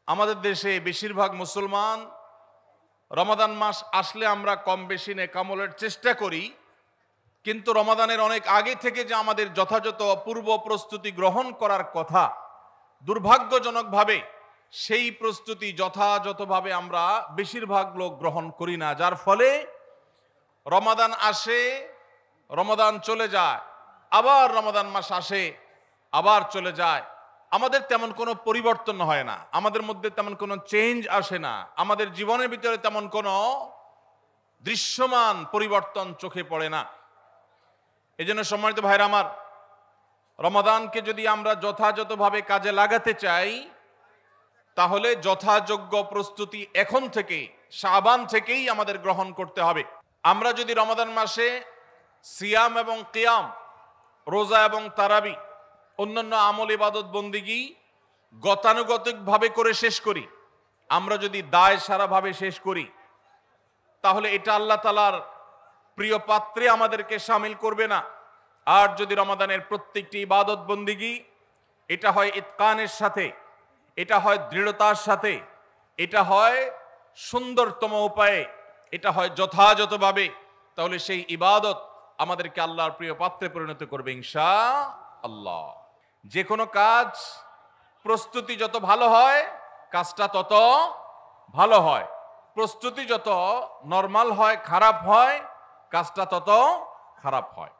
আমাদের দেশে বেশিরভাগ মুসলমান রমাদান মাস আসলে আমরা কম বেশি নেকামলের চেষ্টা করি, কিন্তু রমাদানের অনেক আগে থেকে যে আমাদের যথাযথ পূর্ব প্রস্তুতি গ্রহণ করার কথা, দুর্ভাগ্যজনকভাবে সেই প্রস্তুতি যথাযথভাবে আমরা বেশিরভাগ লোক গ্রহণ করি না, যার ফলে রমাদান আসে, রমাদান চলে যায়, আবার রমাদান মাস আসে, আবার চলে যায়। আমাদের তেমন কোনো পরিবর্তন হয় না, আমাদের মধ্যে তেমন কোনো চেঞ্জ আসে না, আমাদের জীবনের ভিতরে তেমন কোনো দৃশ্যমান পরিবর্তন চোখে পড়ে না। এজন্য সম্মানিত ভাইরা আমার, রমাদানকে যদি আমরা যথাযথভাবে কাজে লাগাতে চাই, তাহলে যথাযোগ্য প্রস্তুতি এখন থেকে, শাবান থেকেই আমাদের গ্রহণ করতে হবে। আমরা যদি রমাদান মাসে সিয়াম এবং কিয়াম, রোজা এবং তারাবি, অন্যান্য আমল ইবাদত বন্দিগি গতানুগতিকভাবে করে শেষ করি, আমরা যদি দায় সারাভাবে শেষ করি, তাহলে এটা আল্লাহ তাআলার প্রিয় পাত্রে আমাদেরকে শামিল করবে না। আর যদি রমাদানের প্রত্যেকটি ইবাদত বন্দিগি এটা হয় ইতকানের সাথে, এটা হয় দৃঢ়তার সাথে, এটা হয় সুন্দরতম উপায়ে, এটা হয় যথাযথভাবে, তাহলে সেই ইবাদত আমাদেরকে আল্লাহর প্রিয় পাত্রে পরিণত করবে ইনশাআল্লাহ। যে কোনো কাজ প্রস্তুতি যত ভালো হয়, কাজটা তত ভালো হয়। প্রস্তুতি যত নরমাল হয়, খারাপ হয়, কাজটা তত খারাপ হয়।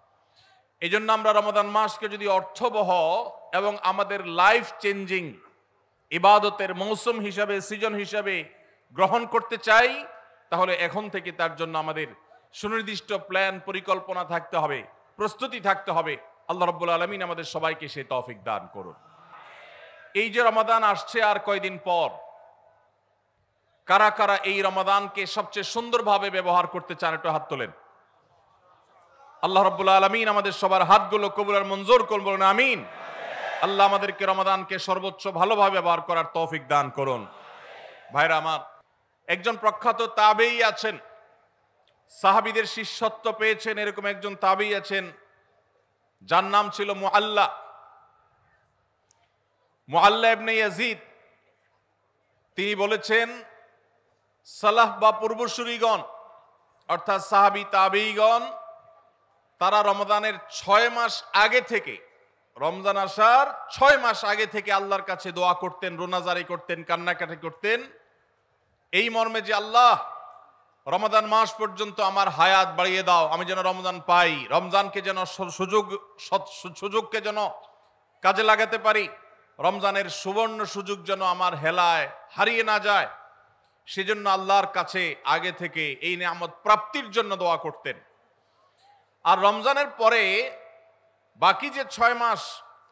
এই জন্য আমরা রমাদান মাসকে যদি অর্থবহ এবং আমাদের লাইফ চেঞ্জিং ইবাদতের মৌসুম হিসাবে, সিজন হিসাবে গ্রহণ করতে চাই, তাহলে এখন থেকে তার জন্য আমাদের সুনির্দিষ্ট প্ল্যান, পরিকল্পনা থাকতে হবে, প্রস্তুতি থাকতে হবে। আল্লাহ রাব্বুল আলামিন আমাদের সবাইকে সেই তৌফিক দান করুন। এই যে রমাদান আসছে আর কয়দিন পর, কারা কারা এই রমাদানকে সবচেয়ে সুন্দরভাবে ব্যবহার করতে চান একটু হাত তোলেন। আল্লাহ রাব্বুল আলামিন আমাদের সবার হাতগুলো কবুল আর মঞ্জুর করুন, বলুন আমিন। আল্লাহ আমাদেরকে রমাদানকে সর্বোচ্চ ভালোভাবে ব্যবহার করার তৌফিক দান করুন। ভাইরা আমার, একজন প্রখ্যাত তাবেঈ আছেন, সাহাবীদের শিষ্যত্ব পেয়েছেন, এরকম একজন তাবেঈ আছেন, যার নাম ছিল মুআল্লা ইবনে ইয়াজিদ। তিনি বলেছেন, সালাফ বা পূর্বসূরিগণ অর্থাৎ সাহাবী তাবেঈগণ, তারা রমাদানের 6 মাস আগে থেকে, রমজান আসার 6 মাস আগে থেকে আল্লাহর কাছে দোয়া করতেন, রোনাজারি করতেন, কান্নাকাটি করতেন, এই মর্মে যে আল্লাহ, রমাদান মাস পর্যন্ত আমার হায়াত বাড়িয়ে দাও, আমি যেন রমজান পাই, রমজানকে যেন সুযোগকে যেন কাজে লাগাতে পারি, রমজানের সুবর্ণ সুযোগ যেন আমার হেলায় হারিয়ে না যায়, সেজন্য আল্লাহর কাছে আগে থেকে এই নিয়ামত প্রাপ্তির জন্য দোয়া করতেন। আর রমজানের পরে বাকি যে 6 মাস,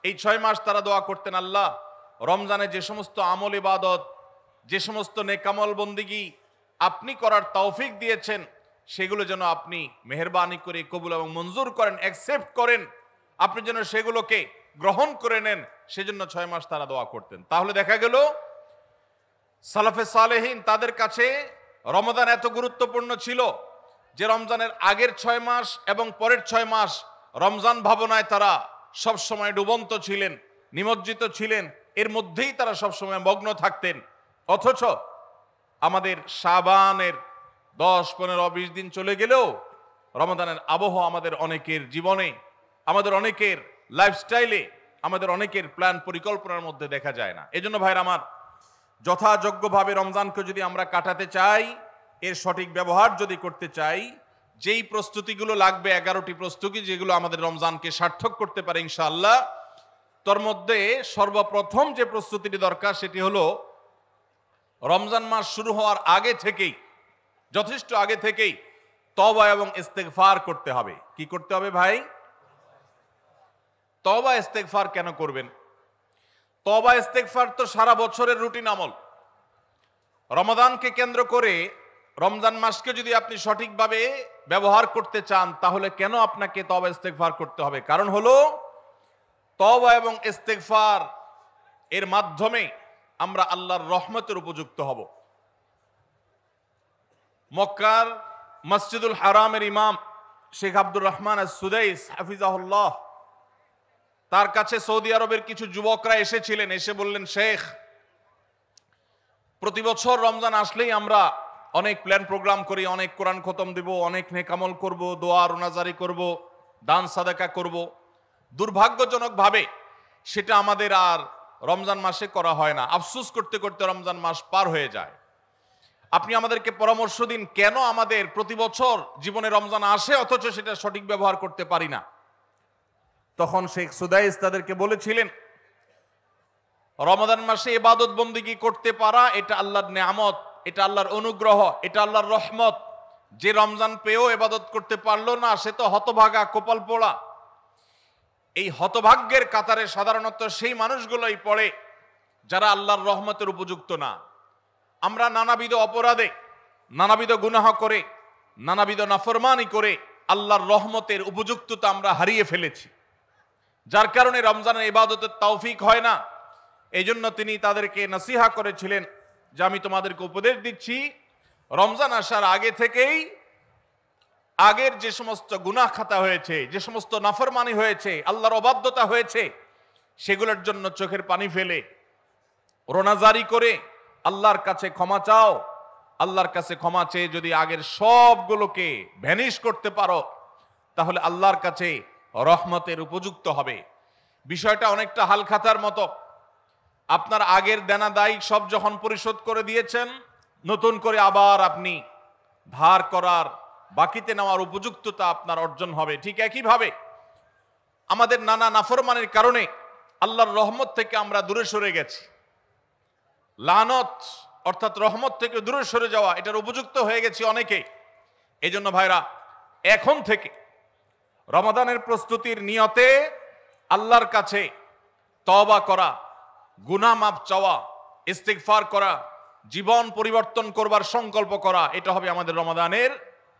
এই 6 মাস তারা দোয়া করতেন, আল্লাহ রমজানে যে সমস্ত আমল ইবাদত, যে সমস্ত নেকামল বন্দিগি আপনি করার তৌফিক দিয়েছেন, সেগুলো যেন আপনি মেহেরবানি করে কবুল এবং মঞ্জুর করেন, অ্যাকসেপ্ট করেন, আপনি যেন সেগুলোকে গ্রহণ করে নেন, সেজন্য 6 মাস তারা দোয়া করতেন। তাহলে দেখা গেল সালাফে সালেহিন, তাদের কাছে রমাদান এত গুরুত্বপূর্ণ ছিল যে রমজানের আগের 6 মাস এবং পরের 6 মাস রমজান ভাবনায় তারা সব সময় ডুবন্ত ছিলেন, নিমজ্জিত ছিলেন, এর মধ্যেই তারা সব সময় মগ্ন থাকতেন। অথচ আমাদের শাবানের 10, 15, 20 দিন চলে গেলেও রমাদানের আবহ আমাদের অনেকের জীবনে, আমাদের অনেকের লাইফস্টাইলে, আমাদের অনেকের প্ল্যান পরিকল্পনার মধ্যে দেখা যায় না। এজন্য ভাইরা আমার, যথাযোগ্যভাবে রমজানকে যদি আমরা কাটাতে চাই, এর সঠিক ব্যবহার যদি করতে চাই, যেই প্রস্তুতিগুলো লাগবে, 11টি প্রস্তুতি যেগুলো আমাদের রমজানকে সার্থক করতে পারে ইনশাআল্লাহ, তোর মধ্যে সর্বপ্রথম যে প্রস্তুতিটি দরকার সেটি হলো রমজান মাস শুরু হওয়ার আগে থেকেই, যথেষ্ট আগে থেকেই তওবা এবং ইস্তেগফার করতে হবে। কি করতে হবে ভাই? তওবা ইস্তেগফার কেন করবেন? তওবা ইস্তেগফার তো সারা বছরের রুটিন আমল। রমাদানকে কেন্দ্র করে রমজান মাসকে যদি আপনি সঠিকভাবে ব্যবহার করতে চান, তাহলে কেন আপনাকে তওবা ইস্তেগফার করতে হবে? কারণ হলো, তওবা এবং ইস্তেগফার এর মাধ্যমে আমরা আল্লাহর রহমতের উপযুক্ত হব। মক্কার মসজিদুল হারামের ইমাম শেখ আব্দুর রহমান আস-সুদাইস হাফিজাহুল্লাহ, তার কাছে সৌদি আরবের কিছু যুবকরা এসেছিলেন, এসে বললেন, শেখ প্রতি বছর রমজান আসলেই আমরা অনেক প্ল্যান প্রোগ্রাম করি, অনেক কোরআন খতম দেব, অনেক নেকামল করব, দোয়া রোনাজারি করব, দান সাদাকা করব। দুর্ভাগ্যজনকভাবে সেটা আমাদের আর রমজান মাসে করা হয় না। আফসোস করতে করতে রমজান মাস পার হয়ে যায়। আপনি আমাদেরকে পরামর্শ দিন, কেন আমাদের প্রতি বছর জীবনে রমজান আসে অথচ সেটা সঠিক ব্যবহার করতে পারি না। তখন শেখ সুদাইস তাদেরকে বলেছিলেন, রমাদান মাসে ইবাদত বন্দেগী করতে পারা এটা আল্লাহর নেয়ামত, এটা আল্লাহর অনুগ্রহ, এটা আল্লাহর রহমত। যে রমজান পেয়েও ইবাদত করতে পারলো না সে তো হতভাগা, কপাল পোড়া। এই হতভাগ্যের কাতারে সাধারণত সেই মানুষগুলোই পড়ে যারা আল্লাহর রহমতের উপযুক্ত না। আমরা নানাবিধ অপরাধে, নানাবিধ গুনাহ করে, নানাবিধ নাফরমানি করে আল্লাহর রহমতের উপযুক্ততা আমরা হারিয়ে ফেলেছি, যার কারণে রমজানের ইবাদতের তৌফিক হয় না। এই জন্য তিনি তাদেরকে নসিহা করেছিলেন যে আমি তোমাদেরকে উপদেশ দিচ্ছি, রমজান আসার আগে থেকেই আগের যে সমস্ত গুনাহ খাতা হয়েছে, যে সমস্ত নাফরমানি হয়েছে, আল্লাহর অবাধ্যতা হয়েছে, সেগুলোর জন্য চোখের পানি ফেলে রোনাজারি করে আল্লাহর কাছে ক্ষমা চাও। আল্লাহর কাছে ক্ষমা চেয়ে যদি আগের সবগুলোকে ভ্যানিশ করতে পারো তাহলে আল্লাহর কাছে রহমতের উপযুক্ত হবে। বিষয়টা অনেকটা হালখাতার মতো। আপনার আগের দেনা দায় সব যখন পরিশোধ করে দিয়েছেন, নতুন করে আবার আপনি ধার করার, বাকিতে নেওয়ার উপযুক্ততা আপনার অর্জন হবে। ঠিক একইভাবে আমাদের নানা নাফরমানির কারণে আল্লাহর রহমত থেকে আমরা দূরে সরে গেছি। লানত অর্থাৎ রহমত থেকে দূরে সরে যাওয়া, এটার উপযুক্ত হয়ে গেছি অনেকে। এই জন্য ভাইরা, এখন থেকে রমাদানের প্রস্তুতির নিয়তে আল্লাহর কাছে তওবা করা, গুনাহ মাফ চাওয়া, ইস্তিগফার করা, জীবন পরিবর্তন করবার সংকল্প করা, এটা হবে আমাদের রমাদানের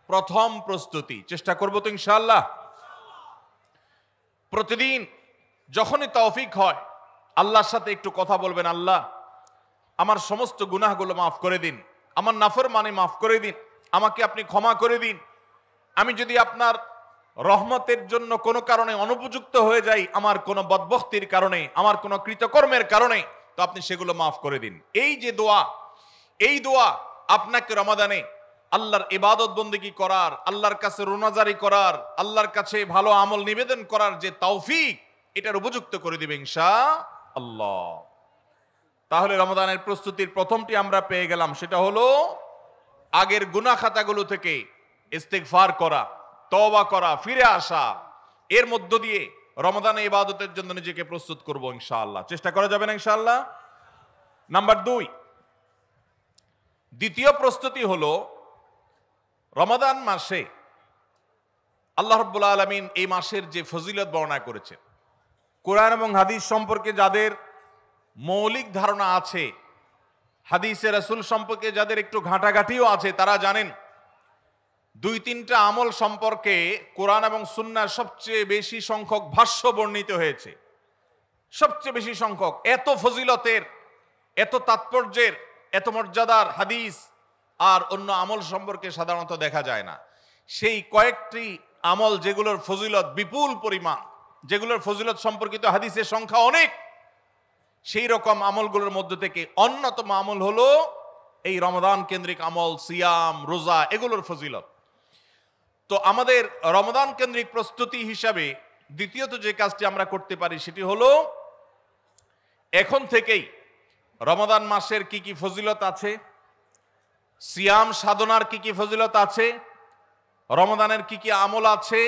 প্রথম প্রস্তুতি। চেষ্টা করব তো ইনশাআল্লাহ। প্রতিদিন যখনই তৌফিক হয় আল্লাহর সাথে একটু কথা বলবেন, আল্লাহ আমার সমস্ত গুনাহগুলো মাফ করে দিন, আমার নাফরমানি মাফ করে দিন, আমাকে আপনি ক্ষমা করে দিন। আমি যদি আপনার রহমতের জন্য কোনো কারণে অনুপযুক্ত হয়ে যাই, আমার কোনো বদবখতির কারণে, আমার কোনো কৃতকর্মের কারণে, তো আপনি সেগুলো মাফ করে দিন। এই যে দোয়া, এই দোয়া আপনাকে রমাদানে আল্লাহর ইবাদত বন্দেগী করার, আল্লাহর কাছে রোনাজারি করার, আল্লাহর কাছে ভালো আমল নিবেদন করার যে তৌফিক, এটার উপযুক্ত করে দিবে ইনশাআল্লাহ। তাহলে রমাদানের প্রস্তুতির প্রথমটি আমরা পেয়ে গেলাম, সেটা হলো আগের গুনাহ খাতাগুলো থেকে ইস্তিগফার করা, তওবা করা, ফিরে আসা। এর মধ্য দিয়ে রমাদানে ইবাদতের জন্য নিজেকে প্রস্তুত করব ইনশাআল্লাহ। চেষ্টা করা যাবে না ইনশাআল্লাহ। নাম্বার 2, দ্বিতীয় প্রস্তুতি হলো রমাদান মাসে আল্লাহ রাব্বুল আলামিন এই মাসের যে ফজিলত বর্ণনা করেছেন, কোরআন এবং হাদিস সম্পর্কে যাদের মৌলিক ধারণা আছে, হাদিসে রাসূল সম্পর্কে যাদের একটু ঘাটাঘাটিও আছে, তারা জানেন 2-3টা আমল সম্পর্কে কোরআন এবং সুন্নাহ সবচেয়ে বেশি সংখ্যক ভাষ্য বর্ণিত হয়েছে। সবচেয়ে বেশি সংখ্যক, এত ফজিলতের, এত তাৎপর্যের, এত মর্যাদার হাদিস আর অন্য আমল সম্পর্কে সাধারণত দেখা যায় না। সেই কয়েকটি আমল যেগুলোর ফজিলত বিপুল পরিমাণ, যেগুলোর ফজিলত সম্পর্কিত হাদিসের সংখ্যা অনেক, সেই রকম আমলগুলোর মধ্যে থেকে অন্যতম আমল হলো এই রমাদান কেন্দ্রিক আমল, সিয়াম, রোজা, এগুলোর ফজিলত। তো আমাদের রমাদান কেন্দ্রিক প্রস্তুতি হিসাবে দ্বিতীয়ত যে কাজটি আমরা করতে পারি সেটি হলো এখন থেকেই রমাদান মাসের কি কি ফজিলত আছে, সিয়াম সাধনার কি কি ফজিলত আছে, রমাদানের কি কি আমল আছে,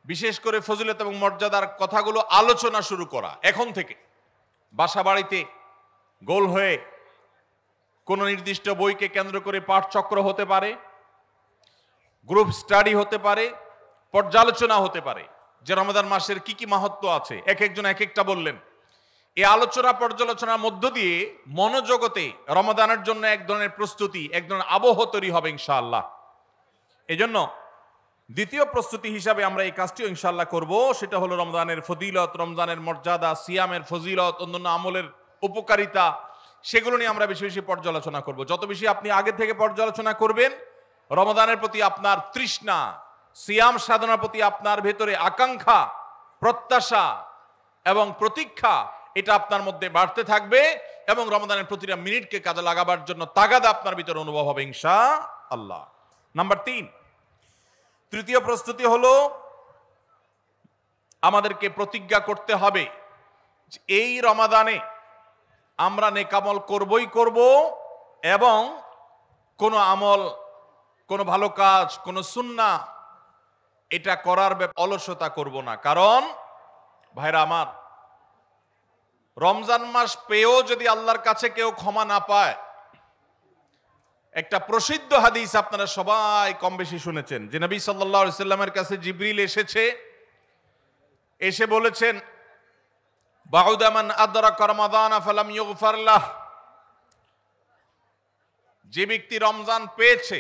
বিশেষ করে ফজিলত এবং মর্যাদার কথাগুলো আলোচনা শুরু করা। এখন থেকে বাসা বাড়িতে গোল হয়ে কোনো নির্দিষ্ট বইকে কেন্দ্র করে পাঠচক্র হতে পারে, গ্রুপ স্টাডি হতে পারে, পর্যালোচনা হতে পারে যে রমাদান মাসের কি কি মাহাত্ম্য আছে। এক একজন এক একটা বললেন। এই আলোচনা পর্যালোচনার মধ্য দিয়ে মনোজগতে রমাদানের জন্য এক ধরনের প্রস্তুতি, এক ধরনের আবহ তৈরি হবে ইনশাআল্লাহ। এই জন্য দ্বিতীয় প্রস্তুতি হিসাবে আমরা এই কাজটিও ইনশাআল্লাহ করব, সেটা হলো রমজানের ফজিলত, রমজানের মর্যাদা, সিয়ামের ফজিলত, অন্যান্য আমলের উপকারিতা, সেগুলো নিয়ে আমরা বেশি বেশি পর্যালোচনা করব। যত বেশি আপনি আগে থেকে পর্যালোচনা করবেন, রমাদানের প্রতি আপনার তৃষ্ণা, সিয়াম সাধনার প্রতি আপনার ভেতরে আকাঙ্ক্ষা, প্রত্যাশা এবং প্রতীক্ষা, এটা আপনার মধ্যে বাড়তে থাকবে এবং রমজানের প্রতিটা মিনিটকে কাজে লাগাবার জন্য তাগাদা আপনার ভিতরে অনুভব হবে ইনশাআল্লাহ। নাম্বার 3, তৃতীয় প্রস্তুতি হলো আমাদেরকে প্রতিজ্ঞা করতে হবে যে এই রমাদানে আমরা নেকামল করবই করব এবং কোনো আমল, কোনো ভালো কাজ, কোনো সুন্নাহ এটা করার অলসতা করব না। কারণ ভাইরা আমার, রমজান মাস পেয়েও যদি আল্লাহর কাছে কেউ ক্ষমা না পায়, একটা প্রসিদ্ধ হাদিস আপনারা সবাই কম বেশি শুনেছেন যে নবী সাল্লাল্লাহু আলাইহি সাল্লামের কাছে জিবরিল এসে বলেছেন, বাউদা মান আদরাকা রমাদানা ফালাম ইউগফার লাহ, যে ব্যক্তি রমজান পেয়েছে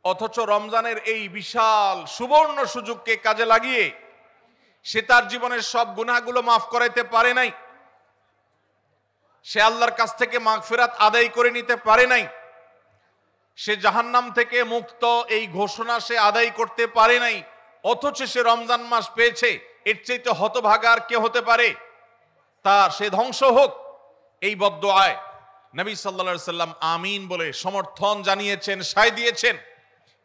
অথচ রমজানের এই বিশাল সুবর্ণ সুযোগকে কাজে লাগিয়ে সে তার জীবনের সব গুনাহগুলো মাফ করাইতে পারে নাই, সে আল্লাহর কাছ থেকে মাগফিরাত আদায় করে নিতে পারে নাই, সে জাহান্নাম থেকে মুক্ত এই ঘোষণা সে আদায় করতে পারে নাই, অথচ সে রমজান মাস পেয়েছে, এর চাইতে হতভাগা আর কে হতে পারে? তার সে ধ্বংস হোক, এই বদদুআয় নবী সাল্লাল্লাহু আলাইহি সাল্লাম আমিন বলে সমর্থন জানিয়েছেন, সায় দিয়েছেন।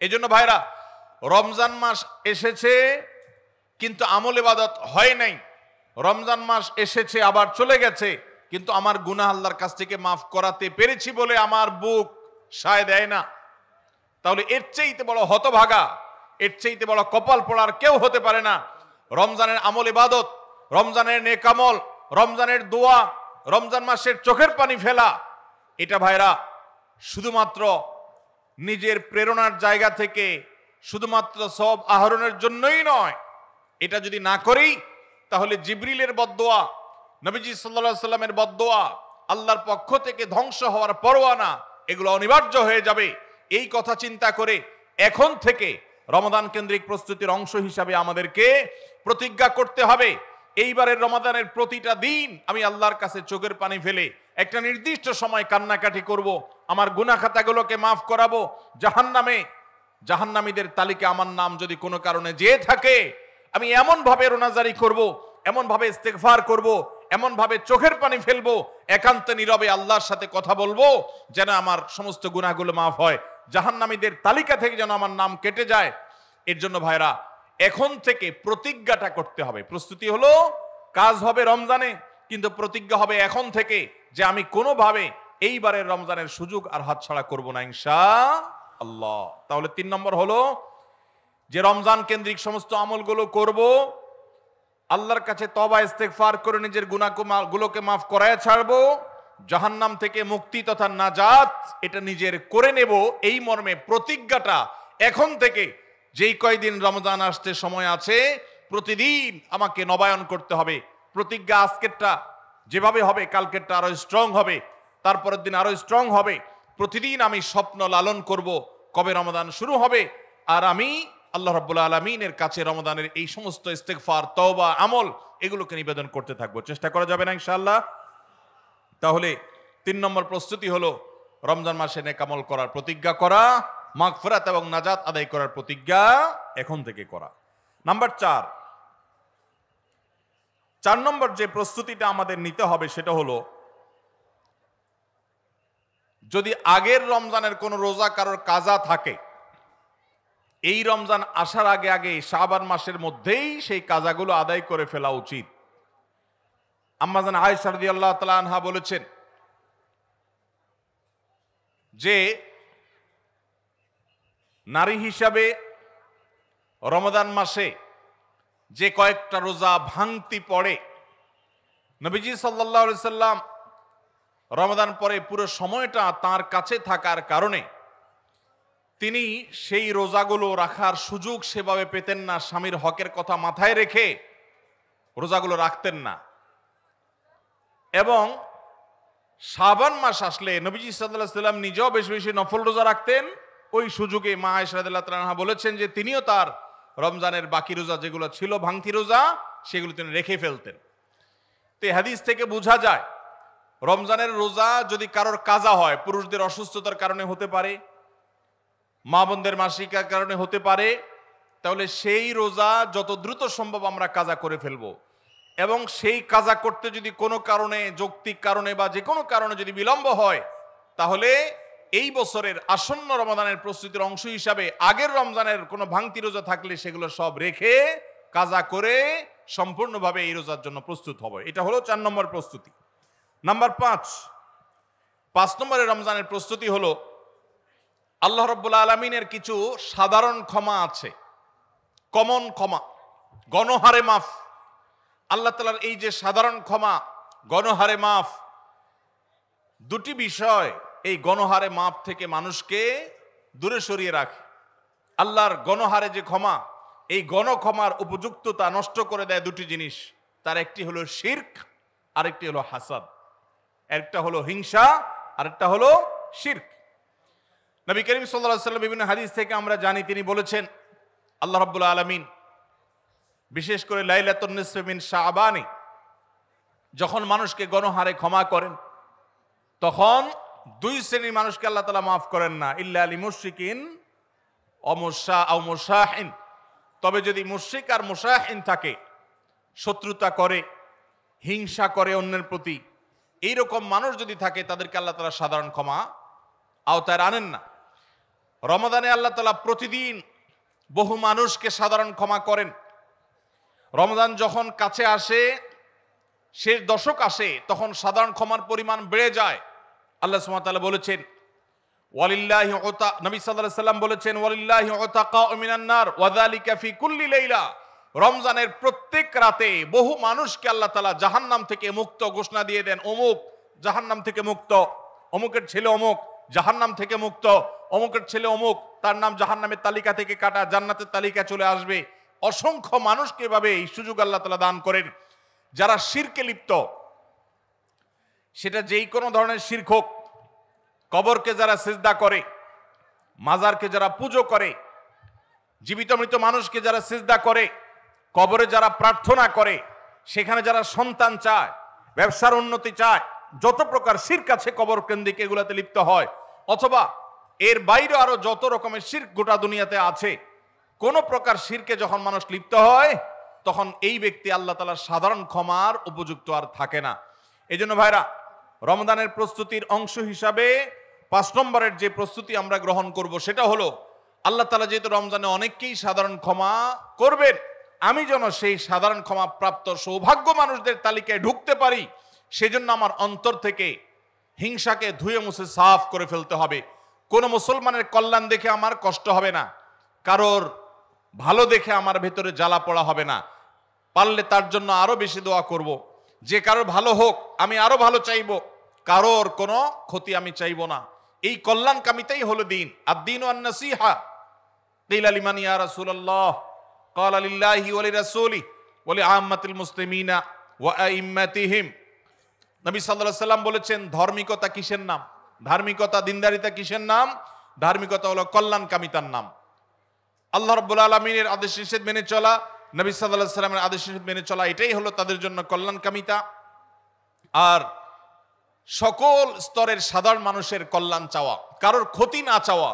এজন্য ভাইরা, রমজান মাস এসেছে কিন্তু আমল ইবাদত হয় নাই, রমজান মাস এসেছে আবার চলে গেছে কিন্তু আমার গুনাহ আল্লাহর কাছ থেকে মাফ করাতে পেরেছি বলে আমার বুক সায় দেয় না, তাহলে এর চাইতে বড় হতভাগা, এর চাইতে বড় কপাল পোড়ার কেউ হতে পারে না। রমজানের আমল ইবাদত, রমজানের নেক আমল, রমজানের দোয়া, রমজান মাসের চোখের পানি ফেলা, এটা ভাইরা শুধুমাত্র নিজের প্রেরণার জায়গা থেকে শুধুমাত্র সব আহরণের জন্যই নয়। এটা যদি না করি তাহলে জিবরিলের বদদোয়া, নবীজি সাল্লাল্লাহু আলাইহি সাল্লামের বদদোয়া, আল্লাহর পক্ষ থেকে ধ্বংস হওয়ার পরোয়ানা, এগুলো অনিবার্য হয়ে যাবে। এই কথা চিন্তা করে এখন থেকে রমাদান কেন্দ্রিক প্রস্তুতির অংশ হিসাবে আমাদেরকে প্রতিজ্ঞা করতে হবে, এইবারের রমাদানের প্রতিটা দিন আমি আল্লাহর কাছে চোখের পানি ফেলে একটা নির্দিষ্ট সময় কান্নাকাটি করব, আমার গুনাহ খাতাগুলোকে মাফ করাবো, জাহান্নামীদের তালিকা আমার নাম যদি কোনো কারণে যেয়ে থাকে, আমি এমন ভাবে রোনাজারি করব, এমন ভাবে ইস্তেগফার করব, এমন ভাবে চোখের পানি ফেলবো, একান্ত নীরবে আল্লাহর সাথে কথা বলবো যেন আমার সমস্ত গুনাহগুলো মাফ হয়, জাহান্নামীদের তালিকা থেকে যেন আমার নাম কেটে যায়। এর জন্য ভাইরা এখন থেকে প্রতিজ্ঞাটা করতে হবে। প্রস্তুতি হলো কাজ হবে রমজানে, কিন্তু প্রতিজ্ঞা হবে এখন থেকে যে আমি কোনোভাবে এইবারের রমজানের সুযোগ আর হাতছাড়া করব না ইনশাআল্লাহ। তাহলে 3 নম্বর হলো যে রমজান কেন্দ্রিক সমস্ত আমলগুলো করব, আল্লাহর কাছে তওবা ইস্তেগফার করে নিজের গুনাহগুলোকে মাফ করায় ছাড়বো, জাহান্নাম থেকে মুক্তি তথা নাজাত এটা নিজের করে নেব, এই মর্মে প্রতিজ্ঞাটা এখন থেকে যেই কয়দিন রমজান আসতে সময় আছে প্রতিদিন আমাকে নবায়ন করতে হবে। প্রতিজ্ঞা আজকেরটা যেভাবে হবে কালকেরটা আরো স্ট্রং হবে, তারপরের দিন আরো স্ট্রং হবে। প্রতিদিন আমি স্বপ্ন লালন করব কবে রমজান শুরু হবে, আর আমি আল্লাহ রাব্বুল আলামিনের কাছে রমজানের এই সমস্ত ইস্তেগফার, তওবা, আমল এগুলোকে নিবেদন করতে থাকবো। চেষ্টা করা যাবে না ইনশাআল্লাহ? তাহলে 3 নম্বর প্রস্তুতি হলো রমজান মাসে নেক আমল করার প্রতিজ্ঞা করা, মাগফিরাত এবং নাজাত আদায় করার প্রতিজ্ঞা এখন থেকে করা। নাম্বার 4 নম্বর যে প্রস্তুতিটা আমাদের নিতে হবে সেটা হলো, যদি আগের রমজানের কোনো রোজা কারোর কাজা থাকে, এই রমজান আসার আগে শাবান মাসের মধ্যেই সেই কাজাগুলো আদায় করে ফেলা উচিত। আম্মা জান আয়েশা রাদিয়াল্লাহু তাআলা আনহা বলেছেন যে নারী হিসাবে রমজান মাসে যে কয়েকটা রোজা ভাঙতি পড়ে, নবীজি সাল্লাল্লাহু আলাইহি সাল্লাম রমজান পরে পুরো সময়টা তার কাছে থাকার কারণে তিনি সেই রোজাগুলো রাখার সুযোগ সেভাবে পেতেন না, স্বামীর হকের কথা মাথায় রেখে রোজাগুলো রাখতেন না। এবং শাবান মাস আসলে নবীজি সাল্লাল্লাহু আলাইহি সাল্লাম নিজেও বেশি বেশি নফল রোজা রাখতেন। ওই সুযোগে মা আয়েশা রাদিয়াল্লাহু তাআলা আনহা বলেছেন যে তিনিও তার রমজানের বাকি রোজা যেগুলো ছিল ভাঙতি রোজা সেগুলো তিনি রেখে ফেলতেন। তো এই হাদিস থেকে বোঝা যায় রমজানের রোজা যদি কারোর কাজা হয়, পুরুষদের অসুস্থতার কারণে হতে পারে, মা বোনদের মাসিকার কারণে হতে পারে, তাহলে সেই রোজা যত দ্রুত সম্ভব আমরা কাজা করে ফেলবো। এবং সেই কাজা করতে যদি কোনো কারণে, যৌক্তিক কারণে বা যে কোনো কারণে যদি বিলম্ব হয়, তাহলে এই বছরের আসন্ন রমাদানের প্রস্তুতির অংশ হিসাবে আগের রমজানের কোনো ভাঙতি রোজা থাকলে সেগুলো সব রেখে কাজা করে সম্পূর্ণভাবে এই রোজার জন্য প্রস্তুত হবে। এটা হলো 4 নম্বর প্রস্তুতি। নাম্বার 5 নম্বরের রমজানের প্রস্তুতি হলো আল্লাহ রাব্বুল আলামিনের কিছু সাধারণ ক্ষমা আছে, কমন ক্ষমা, গণহারে মাফ। আল্লাহ তাআলার এই যে সাধারণ ক্ষমা, গণহারে মাফ, দুটি বিষয় এই গণহারে মাফ থেকে মানুষকে দূরে সরিয়ে রাখে। আল্লাহর গণহারে যে ক্ষমা, এই গণক্ষমার উপযুক্ততা নষ্ট করে দেয় দুটি জিনিস। তার একটি হলো শিরক, আরেকটি হলো হাসাদ। একটা হলো হিংসা, আরেকটা হলো শিরক। নবী করিম সাল্লাল্লাহু আলাইহি ওয়াসাল্লাম বিভিন্ন হাদিস থেকে আমরা জানি, তিনি বলেছেন আল্লাহ রাব্বুল আলামিন বিশেষ করে লাইলাতুন নিসফি মিন শাবানে যখন মানুষকে গণহারে ক্ষমা করেন, তখন 2 শ্রেণীর মানুষকে আল্লাহ তাআলা মাফ করেন না, ইল্লা লিমুশরিকিন আও মুশাহিন। তবে যদি মুশরিক আর মুশাহিন থাকে, শত্রুতা করে, হিংসা করে অন্যের প্রতি, এইরকম মানুষ যদি থাকে, তাদেরকে আল্লাহ তাআলা সাধারণ ক্ষমা আওতায় আনেন না। রমাদানে আল্লাহ তাআলা প্রতিদিন বহু মানুষকে সাধারণ ক্ষমা করেন। রমজান যখন কাছে আসে, শেষ দশক আসে, তখন সাধারণ ক্ষমার পরিমাণ বেড়ে যায়। আল্লাহ সুবহানাহু ওয়া তাআলা বলেছেন ওয়ালিল্লাহি উতা, নবী সাল্লাল্লাহু আলাইহি সাল্লাম বলেছেন ওয়ালিল্লাহি উতাকাউ মিনান নার ওয়া যালিকা ফি কুল্লি লাইলা। রমজানের প্রত্যেক রাতে বহু মানুষকে আল্লাহ তাআলা জাহান্নাম থেকে মুক্ত ঘোষণা দিয়ে দেন। অমুক জাহান্নাম থেকে মুক্ত, অমুকের ছেলে অমুক জাহান্নাম থেকে মুক্ত, অমুকের ছেলে অমুক, তার নাম জাহান্নামের তালিকা থেকে কাটা, জান্নাতের তালিকা চলে আসবে। অসংখ্য মানুষকে এভাবে এই সুযোগ আল্লাহ তাআলা দান করেন। যারা শিরকে লিপ্ত, সেটা যেই কোনো ধরনের শিরক হোক, কবরকে যারা সিজদা করে, মাজারকে যারা পুজো করে, জীবিত মৃত মানুষকে যারা সিজদা করে, কবরে যারা প্রার্থনা করে, সেখানে যারা সন্তান চায়, ব্যবসার উন্নতি চায়, যত প্রকার শিরক আছে কবর কেন্দ্রিক, এগুলাতে লিপ্ত হয়, অথবা এর বাইরে আরো যত রকমের শিরক গোটা দুনিয়াতে আছে, কোন প্রকার শিরকে যখন মানুষ লিপ্ত হয়, তখন এই ব্যক্তি আল্লাহ তাআলার সাধারণ ক্ষমার উপযুক্ত আর থাকে না। এই জন্য ভাইরা, রমজানের প্রস্তুতির অংশ হিসাবে 5 নম্বরের যে প্রস্তুতি আমরা গ্রহণ করব, সেটা হলো আল্লাহ তাআলা যেহেতু রমজানে অনেককেই সাধারণ ক্ষমা করবেন, আমি যেন সেই সাধারণ ক্ষমা প্রাপ্ত সৌভাগ্য মানুষদের তালিকায় ঢুকতে পারি, সেজন্য আমার অন্তর থেকে হিংসাকে ধুয়ে মুছে সাফ করে ফেলতে হবে। কোন মুসলমানের কল্যাণ দেখে আমার কষ্ট হবে না, কারোর ভালো দেখে আমার ভেতরে জ্বালা পড়া হবে না। পারলে তার জন্য আরো বেশি দোয়া করব, যে কারোর ভালো হোক আমি আরো ভালো চাইবো, কারোর কোনো ক্ষতি আমি চাইবো না। এই কল্যাণকামিতাই হলো দিন। আদ-দীনু আন-নাসীহা। কিলা লিমান ইয়া রাসূলুল্লাহ? ক্বালা লিল্লাহি ওয়া লিরাসূলিহি ওয়া লিআম্মাতিল মুসলিমিনা ওয়া আইম্মাতিহিম। নবী সাল্লাল্লাহু আলাইহি সাল্লাম বলেছেন, ধার্মিকতা কিসের নাম? ধার্মিকতা, দিনদারিতা কিসের নাম? ধার্মিকতা হলো কল্যাণকামিতার নাম। আল্লাহ রাব্বুল আলামিনের আদেশ নিষেধ মেনে চলা, নবী সাল্লাল্লাহু আলাইহি সাল্লামের আদেশ নিষেধ মেনে চলা, এটাই হলো তাদের জন্য কল্যাণকামিতা। আর সকল স্তরের সাধারণ মানুষের কল্যাণ চাওয়া, কারোর ক্ষতি না চাওয়া,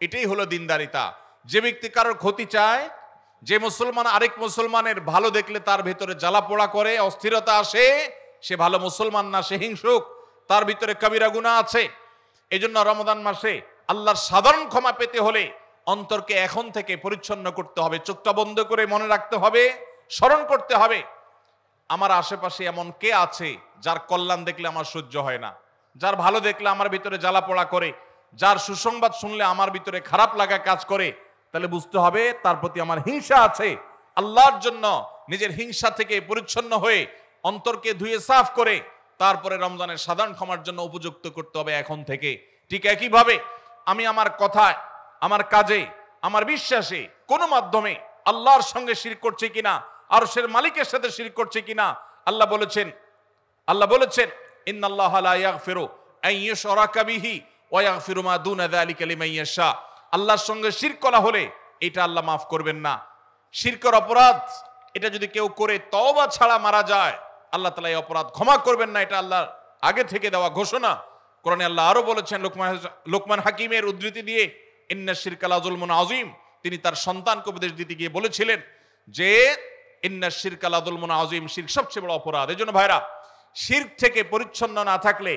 এটাই হলো দিনদারিতা। যে ব্যক্তি কারোর ক্ষতি চায়, যে মুসলমান আরেক মুসলমানের ভালো দেখলে তার ভেতরে জ্বালা পোড়া করে, অস্থিরতা আসে, সে ভালো মুসলমান না, সে হিংসুক, তার ভিতরে কবিরা গুনাহ আছে। এজন্য রমজান মাসে আল্লাহর সাধারণ ক্ষমা পেতে হলে অন্তরকে এখন থেকে পরিচ্ছন্ন করতে হবে। চোখটা বন্ধ করে মনে রাখতে হবে, স্মরণ করতে হবে, আমার আশেপাশে এমন কে আছে যার কল্যাণ দেখলে আমার সহ্য হয় না, যার ভালো দেখলে আমার ভিতরে জ্বালা পোড়া করে, যার সুসংবাদ শুনলে আমার ভিতরে খারাপ লাগা কাজ করে। তাহলে বুঝতে হবে তার প্রতি আমার হিংসা আছে। আল্লাহর জন্য নিজের হিংসা থেকে পরিচ্ছন্ন হয়ে অন্তরকে ধুয়ে সাফ করে তারপরে রমজানের সাধারণ ক্ষমার জন্য উপযুক্ত করতে হবে এখন থেকে। ঠিক একইভাবে আমি আমার কথায়, আমার কাজে, আমার বিশ্বাসে কোনো মাধ্যমে আল্লাহর সঙ্গে শিরক করছি কিনা, আরশের মালিকের সাথে শিরক করছি কিনা, আল্লাহ বলেছেন ইন্নাল্লাহা লা ইয়াগফিরু আন ইউশরাকা বিহি ওয়া ইয়াগফিরু মা দুনা যালিকা লিমান ইয়াশা। আল্লাহর সঙ্গে শিরক করা হলে এটা আল্লাহ মাফ করবেন না। শিরকের অপরাধ এটা যদি কেউ করে তওবা ছাড়া মারা যায়, আল্লাহ তাআলা এই অপরাধ ক্ষমা করবেন না, এটা আল্লাহর আগে থেকে দেওয়া ঘোষণা। কোরআনে আল্লাহ আরো বলেছেন, লোকমান হাকিমের উদ্ধৃতি দিয়ে, ইন্না শিরকা লা যুলমুন আযীম। তিনি তার সন্তানকে উপদেশ দিতে গিয়ে বলেছিলেন যে ইন্না শিরকা লাযুলমুন আযীম, শিরক সবচেয়ে বড় অপরাধ। এজন্য ভাইরা, শিরক থেকে পরিচ্ছন্ন না থাকলে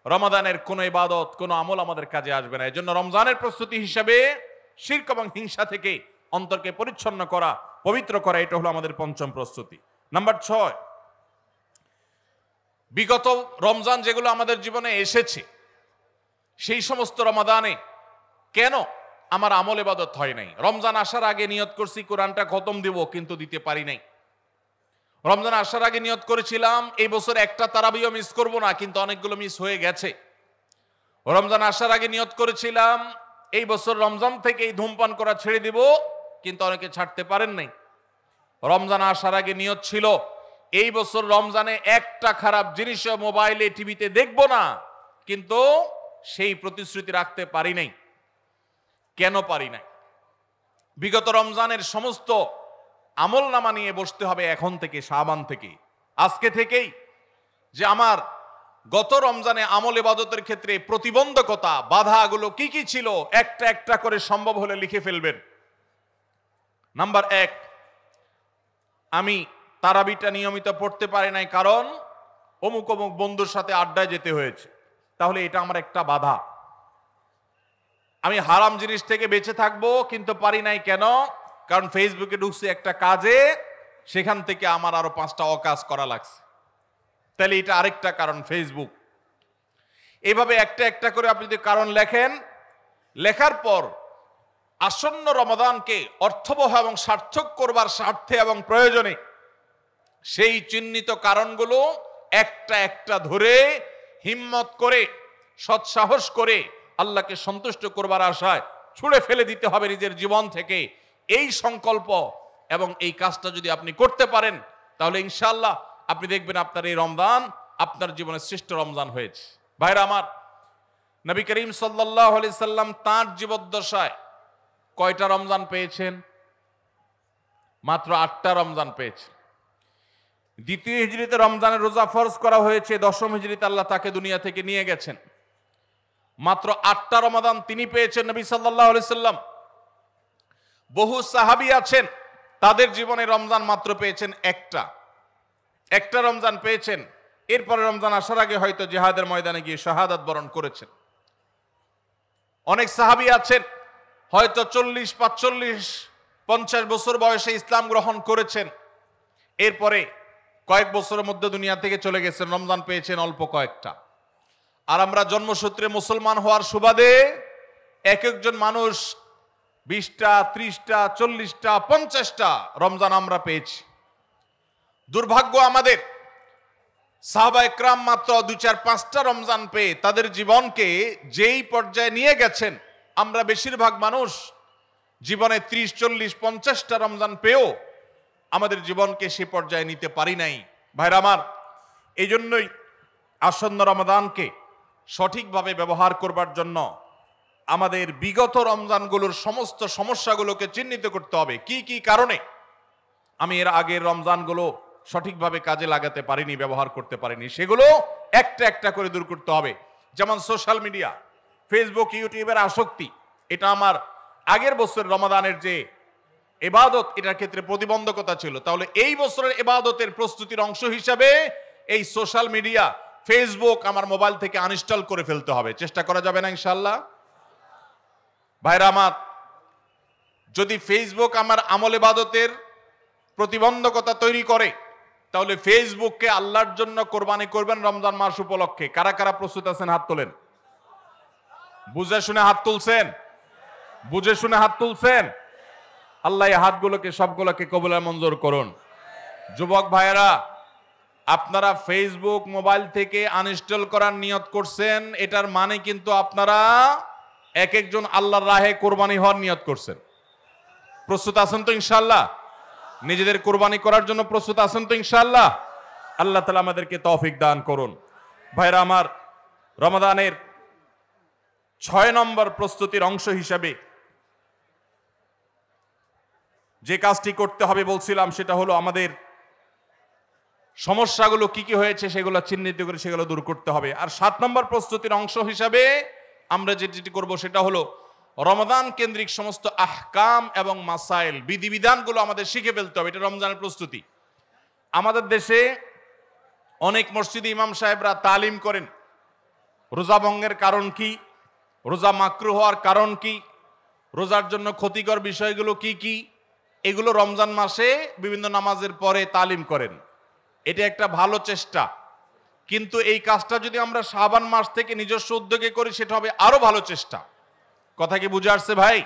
রমাদানের কোনো ইবাদত, কোনো আমল আমাদের কাজে আসবে না। এজন্য রমজানের প্রস্তুতি হিসাবে শিরক এবং হিংসা থেকে অন্তরকে পরিচ্ছন্ন করা, পবিত্র করা, এটা হলো আমাদের পঞ্চম প্রস্তুতি। নাম্বার 6, বিগত রমজান যেগুলো আমাদের জীবনে এসেছে, সেই সমস্ত রমাদানে কেন আমার আমল ইবাদত হয় নাই? রমজান আসার আগে নিয়ত করছি কোরআনটা খতম দিব, কিন্তু দিতে পারি নাই। রমজান আসার আগে নিয়ত করেছিলাম এই বছর একটা তারাবিও মিস করব না, কিন্তু অনেকগুলো মিস হয়ে গেছে। রমজান আসার আগে নিয়ত করেছিলাম এই বছর রমজান থেকে এই ধূমপান করা ছেড়ে দিব, কিন্তু অনেকে ছাড়তে পারেন নাই। রমজান আসার আগে নিয়ত ছিল এই বছর রমজানে একটা খারাপ জিনিস মোবাইলে, টিভিতে দেখব না, কিন্তু সেই প্রতিশ্রুতি রাখতে পারি নাই। কেন পারি নাই? বিগত রমজানের সমস্ত আমল নামা নিয়ে বসতে হবে এখন থেকে, শাবান থেকে, আজকে থেকেই, যে আমার গত রমজানে আমল ইবাদতের ক্ষেত্রে প্রতিবন্ধকতা, বাধাগুলো কি কি ছিল, একটা একটা করে সম্ভব হলে লিখে ফেলবেন। নাম্বার 1, আমি তারাবিটা নিয়মিত পড়তে পারি নাই, কারণ অমুক অমুক বন্ধুর সাথে আড্ডায় যেতে হয়েছে। তাহলে এটা আমার একটা বাধা। আমি হারাম জিনিস থেকে বেঁচে থাকবো, কিন্তু পারি নাই কেন? কারণ ফেসবুকে ঢুকছি একটা কাজে, সেখান থেকে আমার আরো 5টা অকাজ করা লাগছে। তাহলে এটা আরেকটা কারণ, ফেসবুক। এইভাবে একটা একটা করে আপনি যদি কারণ লেখেন, লেখার পর আসন্ন রমাদানকে অর্থবহ এবং সার্থক করবার স্বার্থে এবং প্রয়োজনে সেই চিহ্নিত কারণগুলো একটা একটা ধরে হিম্মত করে, সৎসাহস করে, আল্লাহকে সন্তুষ্ট করবার আশায় ছুঁড়ে ফেলে দিতে হবে নিজের জীবন থেকে। এই সংকল্প এবং এই কাজটা যদি আপনি করতে পারেন, তাহলে ইনশাআল্লাহ আপনি দেখবেন আপনার এই রমজান আপনার জীবনের শ্রেষ্ঠ রমজান হয়েছে। ভাইরা আমার, নবী করিম সাল্লাল্লাহু আলাইহি সাল্লাম তাঁর জীবদ্দশায় কয়টা রমজান পেয়েছেন? মাত্র 8টা রমজান পেয়েছেন। দ্বিতীয় হিজরিতে রমজানের রোজা ফরজ করা হয়েছে, দশম হিজরিতে আল্লাহ তাকে দুনিয়া থেকে নিয়ে গেছেন। মাত্র 8টা রমাদান তিনি পেয়েছেন নবী সাল্লাল্লাহু আলাইহি সাল্লাম। বহু সাহাবী আছেন, তাদের জীবনে রমজান মাত্র পেয়েছেন একটা রমজান পেয়েছেন। এরপরে রমজান আসার আগে হয়তো জিহাদের ময়দানে গিয়ে শাহাদাত বরণ করেছেন। অনেক সাহাবী আছেন হয়তো 40, 45, 50 বছর বয়সে ইসলাম গ্রহণ করেছেন, এরপরে কয়েক বছরের মধ্যে দুনিয়া থেকে চলে গেছেন, রমজান পেয়েছেন অল্প কয়েকটা। আর আমরা জন্মসূত্রে মুসলমান হওয়ার সুবাদে এক একজন মানুষ 20টা, 30টা, 40টা, 50টা রমজান আমরা পেয়েছি। দুর্ভাগ্য আমাদের, সাহাবা একরাম মাত্র 2, 4, 5টা রমজান পেয়ে তাদের জীবনকে যেই পর্যায়ে নিয়ে গেছেন, আমরা বেশিরভাগ মানুষ জীবনে 30, 40, 50টা রমজান পেয়েও আমাদের জীবনকে সে পর্যায়ে নিতে পারি নাই। ভাইরা আমার, এই জন্যই আসন্ন রমাদানকে সঠিকভাবে ব্যবহার করবার জন্য আমাদের বিগত রমজানগুলোর সমস্ত সমস্যাগুলোকে চিহ্নিত করতে হবে। কি কি কারণে আমি এর আগের রমজানগুলো সঠিকভাবে কাজে লাগাতে পারিনি, ব্যবহার করতে পারিনি, সেগুলো একটা একটা করে দূর করতে হবে। যেমন সোশ্যাল মিডিয়া, ফেসবুক, ইউটিউবের আসক্তি, এটা আমার আগের বছরের রমাদানের যে ইবাদত, এটার ক্ষেত্রে প্রতিবন্ধকতা ছিল। তাহলে এই বছরের ইবাদতের প্রস্তুতির অংশ হিসাবে এই সোশ্যাল মিডিয়া, ফেসবুক আমার মোবাইল থেকে আনইনস্টল করে ফেলতে হবে। চেষ্টা করা যাবে না ইনশাআল্লাহ? ভাইরা আমার, যদি ফেসবুক আমার আমল ইবাদতের প্রতিবন্ধকতা তৈরি করে, তাহলে ফেসবুককে আল্লাহর জন্য কোরবানি করবেন রমজান মাস উপলক্ষে। কারা কারা প্রস্তুত আছেন? হাত তোলেন। বুঝে শুনে হাত তুলছেন? বুঝে শুনে হাত তুলছেন? আল্লাহ এই হাতগুলোকে সবগুলোকে কবুল মঞ্জুর করুন। যুবক ভাইয়েরা, আপনারা ফেসবুক মোবাইল থেকে আনইনস্টল করার নিয়ত করছেন, এটার মানে কিন্তু আপনারা এক একজন আল্লাহর রাহে কোরবানি হওয়ার নিয়ত করছেন। প্রস্তুত আছেন তো ইনশাআল্লাহ? নিজেদের কোরবানি করার জন্য প্রস্তুত আছেন তো ইনশাআল্লাহ? আল্লাহ তাআলা আমাদেরকে তৌফিক দান করুন। ভাইরা আমার, রমাদানের 6 নম্বর প্রস্তুতির অংশ হিসাবে যে কাজটি করতে হবে বলছিলাম, সেটা হলো আমাদের সমস্যাগুলো কি কি হয়েছে সেগুলো চিহ্নিত করে সেগুলো দূর করতে হবে। আর 7 নম্বর প্রস্তুতির অংশ হিসাবে আমরা যেটি করব সেটা হলো রমাদান কেন্দ্রিক সমস্ত আহকাম এবং মাসাইল বিধিবিধানগুলো আমাদের শিখে ফেলতে হবে। এটা রমজানের প্রস্তুতি। আমাদের দেশে অনেক মসজিদে ইমাম সাহেবরা তালিম করেন রোজা ভঙ্গের কারণ কি, রোজা মাকরুহ হওয়ার কারণ কি, রোজার জন্য ক্ষতিকর বিষয়গুলো কি কি, এগুলো রমজান মাসে বিভিন্ন নামাজের পরে তালিম করেন। এটা একটা ভালো চেষ্টা, কিন্তু এই কাজটা যদি আমরা শাবান মাস থেকে নিজস্ব উদ্যোগে করি সেটা হবে আরো ভালো চেষ্টা। কথা কি বুঝে আসছে ভাই?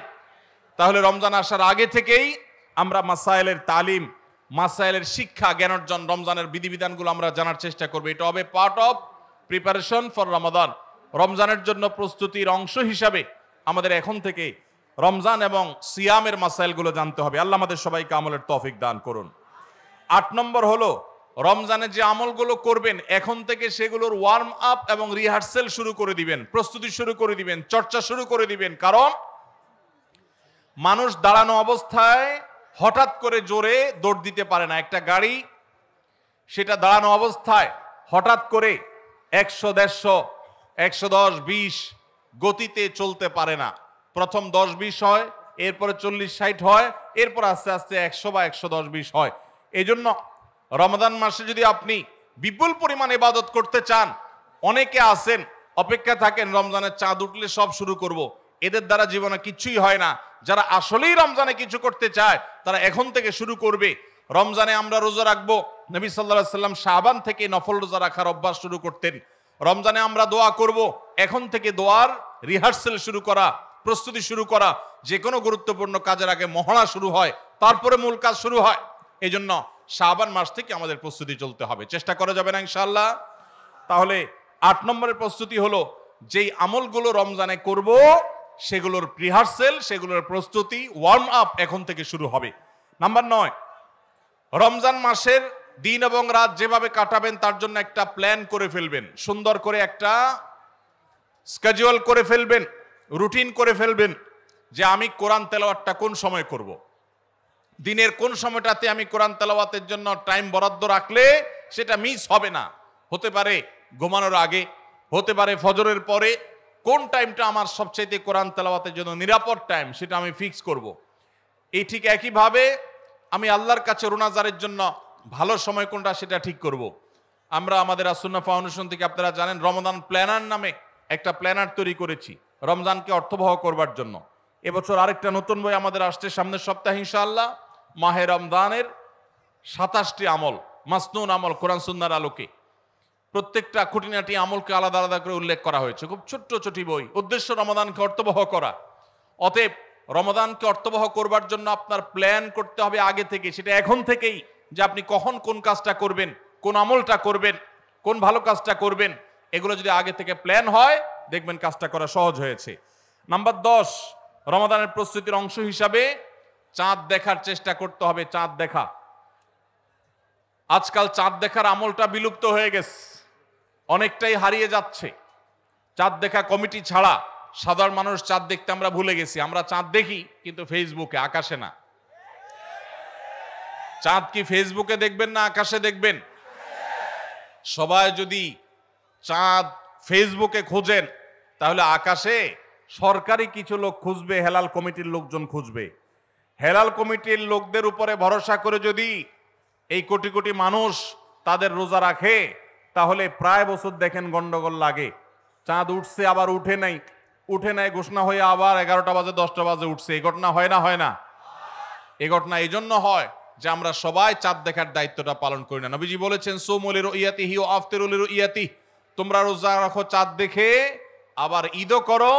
তাহলে রমজান আসার আগে থেকেই আমরা মাসাইলের তালিম, মাসাইলের শিক্ষা, জ্ঞান অর্জন, রমজানের বিধিবিধানগুলো আমরা জানার চেষ্টা করব। এটা হবে পার্ট অফ প্রিপারেশন ফর রমাদান। রমজানের জন্য প্রস্তুতির অংশ হিসাবে আমাদের এখন থেকে রমজান এবং সিয়ামের মাসাইলগুলো জানতে হবে। আল্লাহ আমাদের সবাইকে আমলের তৌফিক দান করুন। 8 নম্বর হলো, রমজানে যে আমলগুলো করবেন এখন থেকে সেগুলোর ওয়ার্ম আপ এবং রিহার্সেল শুরু করে দিবেন, প্রস্তুতি শুরু করে দিবেন, চর্চা শুরু করে দিবেন। কারণ মানুষ দাঁড়ানো অবস্থায় হঠাৎ করে জোরে দৌড় দিতে পারে না। একটা গাড়ি সেটা দাঁড়ানো অবস্থায় হঠাৎ করে 100, 150, 110, 20 গতিতে চলতে পারে না। প্রথম 10, 20 হয়, এরপরে 40, 60 হয়, এরপর আস্তে আস্তে 100 বা 110, 20 হয়। এই জন্য রমাদান মাসে যদি আপনি বিপুল পরিমাণ ইবাদত করতে চান, অনেকে আছেন অপেক্ষা থাকেন রমজানের চাঁদ উঠলে সব শুরু করব, এদের দ্বারা জীবনে কিছুই হয় না। যারা আসলেই রমজানে কিছু করতে চায় তারা এখন থেকে শুরু করবে। রমজানে আমরা রোজা রাখবো, নবী সাল্লাল্লাহু আলাইহি সাল্লাম শাবান থেকে নফল রোজা রাখার অভ্যাস শুরু করতেন। রমজানে আমরা দোয়া করব, এখন থেকে দোয়ার রিহার্সেল শুরু করা, প্রস্তুতি শুরু করা। যে কোনো গুরুত্বপূর্ণ কাজের আগে মহড়া শুরু হয়, তারপরে মূল কাজ শুরু হয়। এই জন্য শাবান মাস থেকে আমাদের প্রস্তুতি চলতে হবে। চেষ্টা করা যাবে না ইনশাআল্লাহ? তাহলে 8 নম্বরের প্রস্তুতি হলো, যেই আমলগুলো রমজানে করব সেগুলোর রিহার্সেল, সেগুলোর প্রস্তুতি, ওয়ার্ম আপ এখন থেকে শুরু হবে। নাম্বার 9, রমজান মাসের দিন এবং রাত যেভাবে কাটাবেন তার জন্য একটা প্ল্যান করে ফেলবেন, সুন্দর করে একটা স্কেডিউল করে ফেলবেন, রুটিন করে ফেলবেন যে আমি কোরআন তেলাওয়াতটা কোন সময় করব, দিনের কোন সময়টাতে আমি কোরআন তেলাওয়াতের জন্য টাইম বরাদ্দ রাখলে সেটা মিস হবে না। হতে পারে ঘুমানোর আগে, হতে পারে ফজরের পরে। কোন টাইমটা আমার সবচাইতে কোরআন তেলাওয়াতের জন্য নিরাপদ টাইম সেটা আমি ফিক্স করব। এই ঠিক একইভাবে আমি আল্লাহর কাছে রোনাজারের জন্য ভালো সময় কোনটা সেটা ঠিক করব। আমরা আমাদের আসুন্নাহ ফাউন্ডেশন থেকে, আপনারা জানেন, রমজান প্ল্যানার নামে একটা প্ল্যানার তৈরি করেছি রমজানকে অর্থবহ করবার জন্য। এবছর আরেকটা নতুন বই আমাদের আসছে সামনের সপ্তাহে ইনশাআল্লাহ, মাহে রমজানের 27টি আমল, মাসনুন আমল কোরআন সুন্নাহর আলোকে। প্রত্যেকটা খুঁটিনাটি আমলকে আলাদা আলাদা করে উল্লেখ করা হয়েছে। খুব ছোট্ট ছোটি বই, উদ্দেশ্য রমাদানকে অর্থবহ করা। অতএব রমাদানকে অর্থবহ করবার জন্য আপনার প্ল্যান করতে হবে আগে থেকে, সেটা এখন থেকেই, যে আপনি কখন কোন কাজটা করবেন, কোন আমলটা করবেন, কোন ভালো কাজটা করবেন। এগুলো যদি আগে থেকে প্ল্যান হয় দেখবেন কাজটা করা সহজ হয়েছে। নাম্বার 10, রমাদানের প্রস্তুতির অংশ হিসাবে চাঁদ দেখার চেষ্টা করতে হবে। চাঁদ দেখা, আজকাল চাঁদ দেখার আমলটা বিলুপ্ত হয়ে গেছে, অনেকটাই হারিয়ে যাচ্ছে। চাঁদ দেখা কমিটি ছাড়া সাধারণ মানুষ চাঁদ দেখতে আমরা ভুলে গেছি। আমরা চাঁদ দেখি কিন্তু ফেসবুকে, আকাশে না। চাঁদ কি ফেসবুকে দেখবেন না আকাশে দেখবেন? সবাই যদি চাঁদ ফেসবুকে খোঁজেন তাহলে আকাশে সরকারি কিছু লোক খুঁজবে, হেলাল কমিটির লোকজন খুঁজবে। হেলাল কমিটির লোকদের উপরে ভরসা করে যদি এই কোটি কোটি মানুষ তাদের রোজা রাখে তাহলে প্রায় বছর দেখেন গন্ডগোল লাগে। চাঁদ উঠছে আবার উঠে নাই, উঠে নাই ঘোষণা হয়ে আবার 11টা বাজে 10টা বাজে উঠছে। এই ঘটনা হয় না? হয় না? এই ঘটনা এই জন্য হয় যে আমরা সবাই চাঁদ দেখার দায়িত্বটা পালন করি না। নবীজি বলেছেন, সুমু লিরুইয়াতিহি ওয়া আফতিরু লিরুইয়াতিহি, তোমরা রোজা রাখো চাঁদ দেখে, আবার ঈদও করো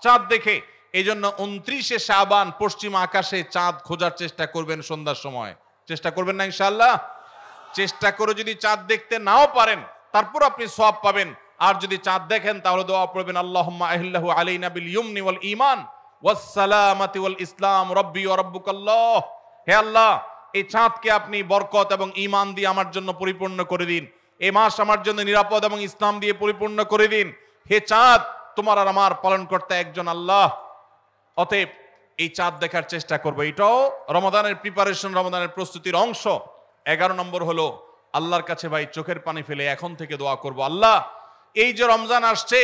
চাঁদ দেখে। এই জন্য 29শে শাবান পশ্চিম আকাশে চাঁদ খোঁজার চেষ্টা করবেন সন্ধ্যার সময়। চেষ্টা করবেন না ইনশাআল্লাহ? চেষ্টা করে যদি চাঁদ দেখতে নাও পারেন তারপর আপনি সওয়াব পাবেন। আর যদি চাঁদ দেখেন তাহলে দোয়া পড়বেন, আল্লাহুম্মা আহিল্লাহু আলাইনা বিল ইয়ুমনি ওয়াল ঈমান ওয়াস সালামাতি ওয়াল ইসলাম রব্বি ওয়া রাব্বুকাল্লাহ। হে আল্লাহ, এই চাঁদকে আপনি বরকত এবং ঈমান দিয়ে আমার জন্য পরিপূর্ণ করে দিন। এই মাস আমার জন্য নিরাপদ এবং ইসলাম দিয়ে পরিপূর্ণ করে দিন। হে চাঁদ, তোমার আর আমার পালনকর্তা একজন আল্লাহ। অতএব এই চাঁদ দেখার চেষ্টা করবো। এটাও রমাদানের প্রিপারেশন, রমাদানের প্রস্তুতির অংশ। 11 নম্বর হলো আল্লাহর কাছে ভাই চোখের পানি ফেলে এখন থেকে দোয়া করব, আল্লাহ এই যে রমজান আসছে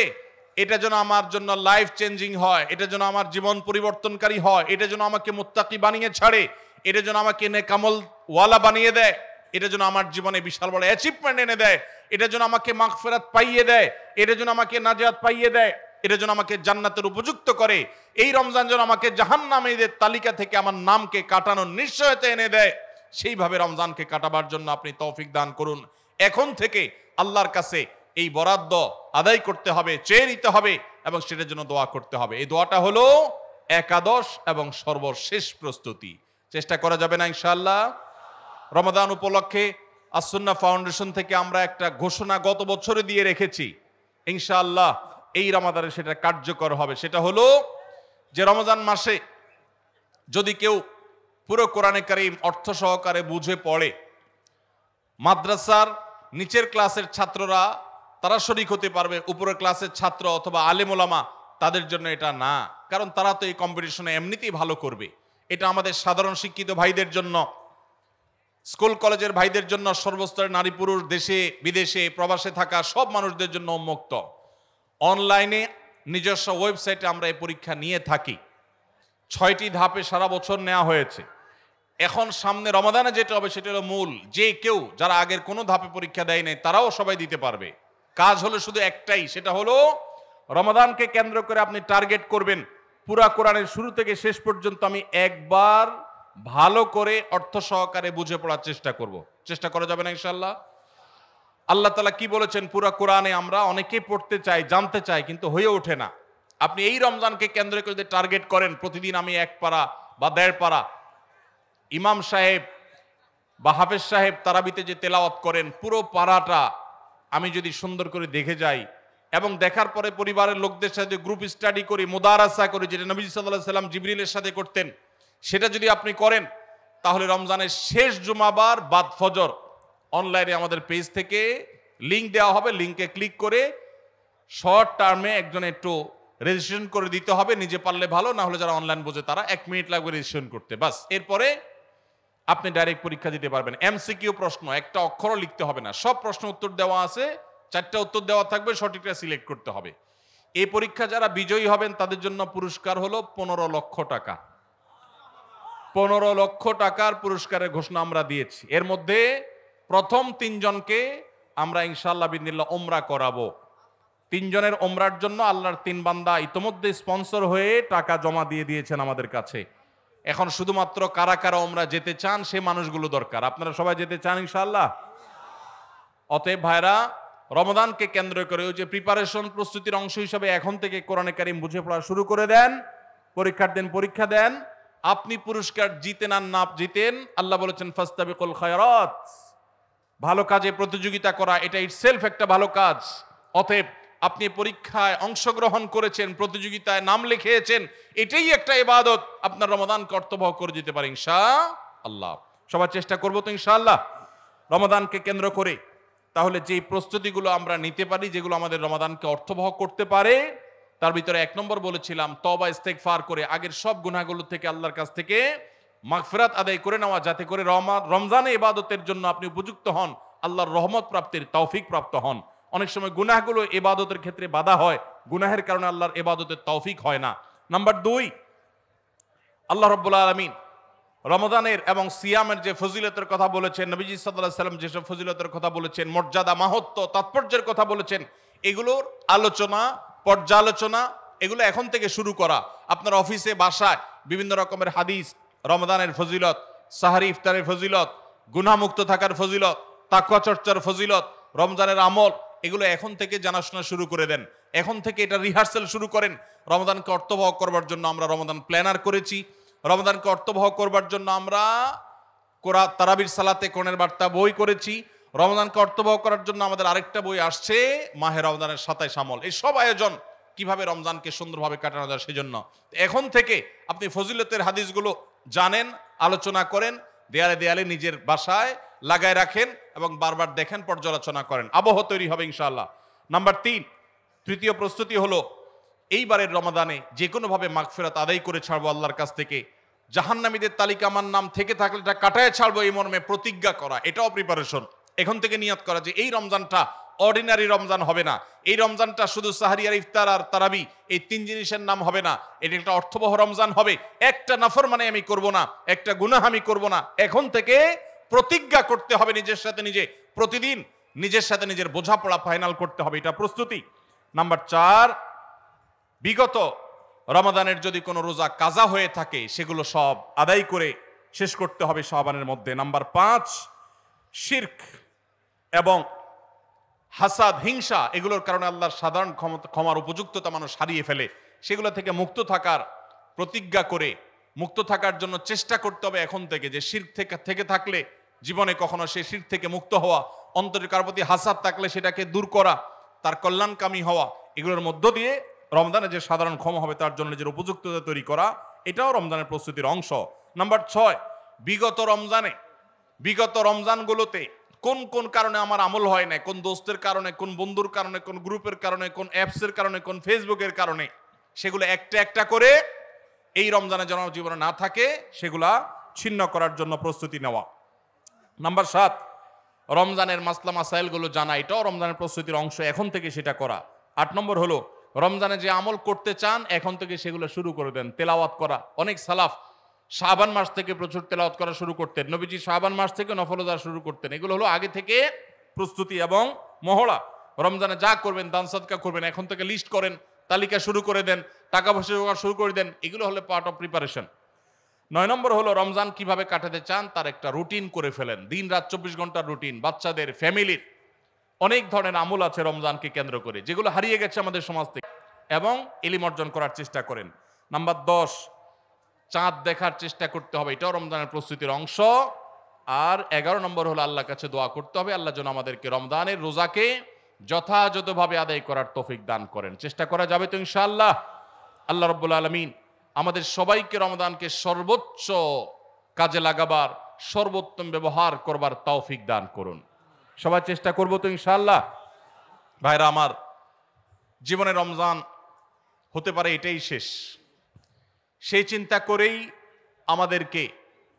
এটা যেন আমার জন্য লাইফ চেঞ্জিং হয়, এটা যেন আমার জীবন পরিবর্তনকারী হয়, এটা যেন আমাকে মুত্তাকি বানিয়ে ছাড়ে, এটা যেন আমাকে নেকামল ওয়ালা বানিয়ে দেয়, এটা যেন আমার জীবনে বিশাল বড় অ্যাচিভমেন্ট এনে দেয়, এটা যেন আমাকে মাগফিরাত পাইয়ে দেয়, এটা যেন আমাকে নাজাত পাইয়ে দেয়, এটা যেন আমাকে জান্নাতের উপযুক্ত করে, এই রমজান যেন আমাকে জাহান্নামীদের তালিকা থেকে আমার নামকে কাটানোর নিশ্চয়তা এনে দেয়, সেইভাবে রমজানকে কাটাবার জন্য আপনি তৌফিক দান করুন। এখন থেকে আল্লাহর কাছে এই বরাদ্দ আদায় করতে হবে, চেয়ে নিতে হবে এবং সেটার জন্য দোয়া করতে হবে। এই দোয়াটা হলো একাদশ এবং সর্বশেষ প্রস্তুতি। চেষ্টা করা যাবে না ইনশাআল্লাহ? রমাদান উপলক্ষে আসুন্নাহ ফাউন্ডেশন থেকে আমরা একটা ঘোষণা গত বছরে দিয়ে রেখেছি, ইনশাআল্লাহ এই রমাদানে সেটা কার্যকর হবে। সেটা হলো যে রমজান মাসে যদি কেউ পুরো কোরআনে কারীম অর্থ সহকারে বুঝে পড়ে, মাদ্রাসার নিচের ক্লাসের ছাত্ররা তারা শরীক হতে পারবে, উপরের ক্লাসের ছাত্র অথবা আলেম ওলামা তাদের জন্য এটা না, কারণ তারা তো এই কম্পিটিশনে এমনিতেই ভালো করবে। এটা আমাদের সাধারণ শিক্ষিত ভাইদের জন্য, স্কুল কলেজের ভাইদের জন্য, সর্বস্তরের নারী পুরুষ, দেশে বিদেশে প্রবাসে থাকা সব মানুষদের জন্য উন্মুক্ত। অনলাইনে নিজস্ব ওয়েবসাইটে আমরা এই পরীক্ষা নিয়ে থাকি। 6টি ধাপে সারা বছর নেওয়া হয়েছে। এখন সামনে রমাদানে যেটা হবে সেটা হলো মূল, যে কেউ যারা আগের কোনো ধাপে পরীক্ষা দেয় নাই তারাও সবাই দিতে পারবে। কাজ হলো শুধু একটাই, সেটা হলো রমাদানকে কেন্দ্র করে আপনি টার্গেট করবেন পুরা কোরআনের শুরু থেকে শেষ পর্যন্ত আমি একবার ভালো করে অর্থ সহকারে বুঝে পড়ার চেষ্টা করব। চেষ্টা করা যাবে না ইনশাআল্লাহ? আল্লাহ তাআলা কি বলেছেন পুরা কোরআনে আমরা অনেকেই পড়তে চাই, জানতে চাই, কিন্তু হয়ে ওঠে না। আপনি এই রমজানকে কেন্দ্র করে যদি টার্গেট করেন প্রতিদিন আমি 1 পারা বা 1.5 পারা, ইমাম সাহেব বা হাফেজ সাহেব তারাবিতে যে তেলাওয়াত করেন পুরো পারাটা আমি যদি সুন্দর করে দেখে যাই এবং দেখার পরে পরিবারের লোকদের সাথে গ্রুপ স্টাডি করি, মুদারাসা করি, যেটা নবী সাল্লাল্লাহু আলাইহি সাল্লাম জিবরিলের সাথে করতেন, সেটা যদি আপনি করেন তাহলে রমজানের শেষ জুমাবার বাদ ফজর অনলাইনে আমাদের পেজ থেকে লিংক দেওয়া হবে, লিংকে ক্লিক করে শর্ট টার্মে একজন একটু রেজিস্ট্রেশন করে দিতে হবে, নিজে পারলে ভালো, না হলে যারা অনলাইন বোঝে তারা 1 মিনিট লাগবে রেজিস্ট্রেশন করতে, বাস। এরপরে আপনি ডাইরেক্ট পরীক্ষা দিতে পারবেন। এমসিকিউ প্রশ্ন, একটা অক্ষরও লিখতে হবে না, সব প্রশ্ন উত্তর দেওয়া আছে, 4টা উত্তর দেওয়া থাকবে, সঠিকটা সিলেক্ট করতে হবে। এই পরীক্ষা যারা বিজয়ী হবেন তাদের জন্য পুরস্কার হলো 15 লক্ষ টাকা। 15 লক্ষ টাকার পুরস্কারের ঘোষণা আমরা দিয়েছি। এর মধ্যে প্রথম 3 জনকে আমরা ইনশাআল্লাহ বিদিনিল্লাহ ওমরা করাবো। 3 জনের ওমরার জন্য আল্লাহর 3 বান্দা ইতোমধ্যে স্পন্সর হয়ে টাকা জমা দিয়ে দিয়েছেন আমাদের কাছে। এখন শুধুমাত্র কারা কারা ওমরা যেতে চান সে মানুষগুলো দরকার। আপনারা সবাই যেতে চান ইনশাআল্লাহ? অতএব ভাইরা, রমাদানকে কেন্দ্র করে ওই যে প্রিপারেশন, প্রস্তুতির অংশ হিসাবে এখন থেকে কোরআনে কারীম বুঝে পড়া শুরু করে দেন, পরীক্ষার দিন পরীক্ষা দেন। আপনি পুরস্কার জিতেন আর না জিতেন, আল্লাহ বলেছেন ফাস্তাবিকুল খায়রাত, ভালো কাজে প্রতিযোগিতা করা এটা ইটসেলফ একটা ভালো কাজ। অতএব আপনি পরীক্ষায় অংশগ্রহণ করেছেন, প্রতিযোগিতায় নাম লিখিয়েছেন, এটাই একটা ইবাদত। আপনার রমাদানকে অর্থবহ করে দিতে পারে ইনশাআল্লাহ। সবাই চেষ্টা করবো তো ইনশাআল্লাহ রমাদানকে কেন্দ্র করে। তাহলে যেই প্রস্তুতিগুলো আমরা নিতে পারি যেগুলো আমাদের রমাদানকে অর্থবহ করতে পারে, তার ভিতরে 1 নম্বর বলেছিলাম তওবা ইস্তেগফার করে আগের সব গুনাহগুলো থেকে আল্লাহর কাছ থেকে মাগফিরাত আদায় করে নেওয়া, যাতে করে রমজানে ইবাদতের জন্য আপনি উপযুক্ত হন, আল্লাহর রহমত প্রাপ্তির তৌফিক প্রাপ্ত হন। অনেক সময় গুনাহগুলো ইবাদতের ক্ষেত্রে বাধা হয়, গুনাহের কারণে আল্লাহর ইবাদতের তৌফিক হয় না। নাম্বার 2, আল্লাহ রাব্বুল আলামিন রমাদানের এবং সিয়ামের যে ফজিলতের কথা বলেছেন, নবীজি সাল্লাল্লাহু আলাইহি সাল্লাম যেসব ফজিলতের কথা বলেছেন, মর্যাদা, মাহাত্ম্য, তাৎপর্যের কথা বলেছেন, এগুলোর আলোচনা, পর্যালোচনা এগুলো এখন থেকে শুরু করা। আপনার অফিসে বাসায় বিভিন্ন রকমের হাদিস, রমাদানের ফজিলত, সাহারি ইফতারের ফজিলত, গুনাহমুক্ত থাকার ফজিলত, তাকওয়া চর্চার ফজিলত, রমজানের আমল, এগুলো এখন থেকে জানাশোনা শুরু করে দেন। এখন থেকে এটা রিহার্সাল শুরু করেন। রমাদানকে অর্থবহ করবার জন্য আমরা রমাদান প্ল্যানার করেছি। রমাদানকে অর্থবহ করবার জন্য আমরা তারাবির সালাতে কোরআনের বার্তা বই করেছি। রমাদানকে অর্থবহ করার জন্য আমাদের আরেকটা বই আসছে, মাহে রমাদানের 27 আমল। এই সব আয়োজন কিভাবে রমজানকে সুন্দরভাবে কাটানো যায় সেজন্য এখন থেকে আপনি ফজিলতের হাদিসগুলো জানেন, আলোচনা করেন, দেয়ালে দেয়ালে নিজের বাসায় লাগায় রাখেন এবং বারবার দেখেন, পর্যালোচনা করেন, আবহ তৈরি হবে ইনশাআল্লাহ। নাম্বার 3, তৃতীয় প্রস্তুতি হলো এইবারের রমাদানে যে কোনোভাবে মাগফিরাত আদায় করে ছাড়বো আল্লাহর কাছ থেকে। জাহান্নামীদের তালিকা আমার নাম থেকে থাকলে এটা কাটায় ছাড়বো এই মর্মে প্রতিজ্ঞা করা, এটাও প্রিপারেশন। এখন থেকে নিয়ত করা যে এই রমজানটা অর্ডিনারি রমজান হবে না। এই রমজানটা শুধু সাহারি আর ইফতার আর তারাবি এই তিন জিনিসের নাম হবে না, এটা একটা অর্থবহ রমজান হবে। একটা নাফরমানি আমি করব না, একটা গুনাহ আমি করব না। এখন থেকে প্রতিজ্ঞা করতে হবে নিজের সাথে নিজে, প্রতিদিন নিজের সাথে নিজের বোঝাপড়া ফাইনাল করতে হবে, এটা প্রস্তুতি। নাম্বার 4, বিগত রমাদানের যদি কোনো রোজা কাজা হয়ে থাকে সেগুলো সব আদায় করে শেষ করতে হবে শাবানের মধ্যে। নাম্বার 5, শিরক এবং হাসাদ, হিংসা, এগুলোর কারণে আল্লাহর সাধারণ ক্ষমার উপযুক্ততা মানুষ হারিয়ে ফেলে। সেগুলো থেকে মুক্ত থাকার প্রতিজ্ঞা করে মুক্ত থাকার জন্য চেষ্টা করতে হবে এখন থেকে, যে শিরক থেকে থাকলে জীবনে কখনো সে শিরক থেকে মুক্ত হওয়া, অন্তরে কার প্রতি হাসাদ থাকলে সেটাকে দূর করা, তার কল্যাণকামী হওয়া, এগুলোর মধ্য দিয়ে রমজানে যে সাধারণ ক্ষমা হবে তার জন্য নিজের উপযুক্ততা তৈরি করা, এটাও রমজানের প্রস্তুতির অংশ। নাম্বার 6, বিগত রমজানগুলোতে কোন কোন কারণে আমার আমল হয় না, কোন দোস্তের কারণে, কোন বন্ধুর কারণে, কোন গ্রুপের কারণে, কোন অ্যাপসের কারণে, কোন ফেসবুকের কারণে, সেগুলো একটা একটা করে এই রমজানে যেন জীবনে না থাকে সেগুলা ছিন্ন করার জন্য প্রস্তুতি নেওয়া। নাম্বার 7, রমজানের মাসলা মাসাইলগুলো জানা, এটাও রমজানের প্রস্তুতির অংশ, এখন থেকে সেটা করা। 8 নম্বর হলো রমজানে যে আমল করতে চান এখন থেকে সেগুলো শুরু করে দেন। তেলাওয়াত করা, অনেক সালাফ শাবান মাস থেকে প্রচুর তেলাওয়াত করা শুরু করতেন, নবীজি শাবান মাস থেকে নফল রোজা শুরু করতেন। এগুলো হলো আগে থেকে প্রস্তুতি এবং মহড়া। রমজানে যা করবেন, দান সাদকা করবেন, এখন থেকে লিস্ট করেন, তালিকা শুরু করে দেন, টাকা পয়সা জোগাড় শুরু করে দেন, এগুলো হলো পার্ট অফ প্রিপারেশন। 9 নম্বর হলো রমজান কিভাবে কাটাতে চান তার একটা রুটিন করে ফেলেন, দিন রাত 24 ঘন্টার রুটিন। বাচ্চাদের, ফ্যামিলির অনেক ধরনের আমল আছে রমজানকে কেন্দ্র করে, যেগুলো হারিয়ে গেছে আমাদের সমাজ থেকে, এবং ইলম অর্জন করার চেষ্টা করেন। নাম্বার 10, চাঁদ দেখার চেষ্টা করতে হবে, এটাও রমজানের প্রস্তুতির অংশ। আর 11 নম্বর হলো আল্লাহর কাছে দোয়া করতে হবে, আল্লাহ যেন আমাদেরকে রমজানের রোজাকে যথাযথভাবে আদায় করার তৌফিক দান করেন। চেষ্টা করা যাবে তো ইনশাআল্লাহ। আল্লাহ রাব্বুল আলামিন আমাদের সবাইকে রমজানকে সর্বোচ্চ কাজে লাগাবার, সর্বোত্তম ব্যবহার করবার তৌফিক দান করুন। সবাই চেষ্টা করবো তো ইনশাআল্লাহ। ভাইরা আমার, জীবনে রমজান হতে পারে এটাই শেষ, সেই চিন্তা করেই আমাদেরকে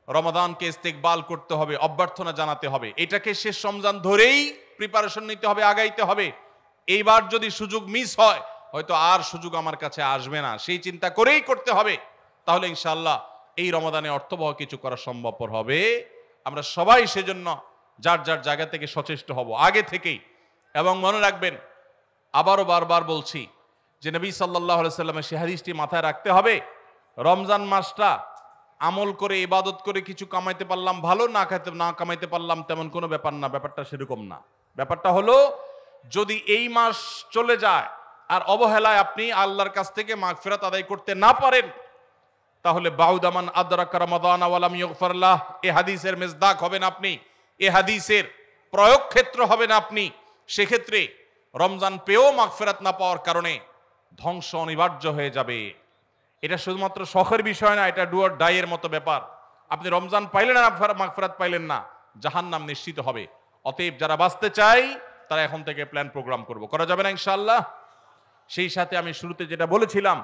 রমাদানকে ইস্তেকবাল করতে হবে, অভ্যর্থনা জানাতে হবে। এটাকে শেষ রমজান ধরেই প্রিপারেশন নিতে হবে, আগাইতে হবে। এইবার যদি সুযোগ মিস হয়, হয়তো আর সুযোগ আমার কাছে আসবে না, সেই চিন্তা করেই করতে হবে। তাহলে ইনশাআল্লাহ এই রমাদানে অর্থবহ কিছু করা সম্ভবপর হবে। আমরা সবাই সেজন্য যার যার জায়গা থেকে সচেষ্ট হব আগে থেকেই। এবং মনে রাখবেন, আবারও বারবার বলছি যে নবী সাল্লাল্লাহু আলাইহি সাল্লামের সেই হাদিসটি মাথায় রাখতে হবে, রমজান মাসটা আমল করে, ইবাদত করে কিছু কামাইতে পারলাম ভালো, না কামাইতে পারলাম তেমন কোনো ব্যাপার না। ব্যাপারটা সেরকম না। ব্যাপারটা হলো, যদি এই মাস চলে যায় আর অবহেলায় আপনি আল্লাহর কাছ থেকে মাগফিরাত আদায় করতে না পারেন, তাহলে বাউদামান আদরাকা রমাদান ওয়া লাম ইগফার লাহ, এই হাদিসের মেজদাক হবেন আপনি, এই হাদিসের প্রয়োগ ক্ষেত্র হবেন আপনি। সেক্ষেত্রে রমজান পেয়েও মাগফিরাত না পাওয়ার কারণে ধ্বংস অনিবার্য হয়ে যাবে। এটা শুধুমাত্র শখের বিষয় না, এটা ডু অর ডাই এর মতো ব্যাপার। আপনি রমজান পাইলেন না, মাগফিরাত পাইলেন না, জাহান্নাম নিশ্চিত হবে। অতএব যারা বাঁচতে চাই তারা এখন থেকে প্ল্যান প্রোগ্রাম করা যাবে না ইনশাআল্লাহ। সেই সাথে আমি শুরুতে যেটা বলেছিলাম,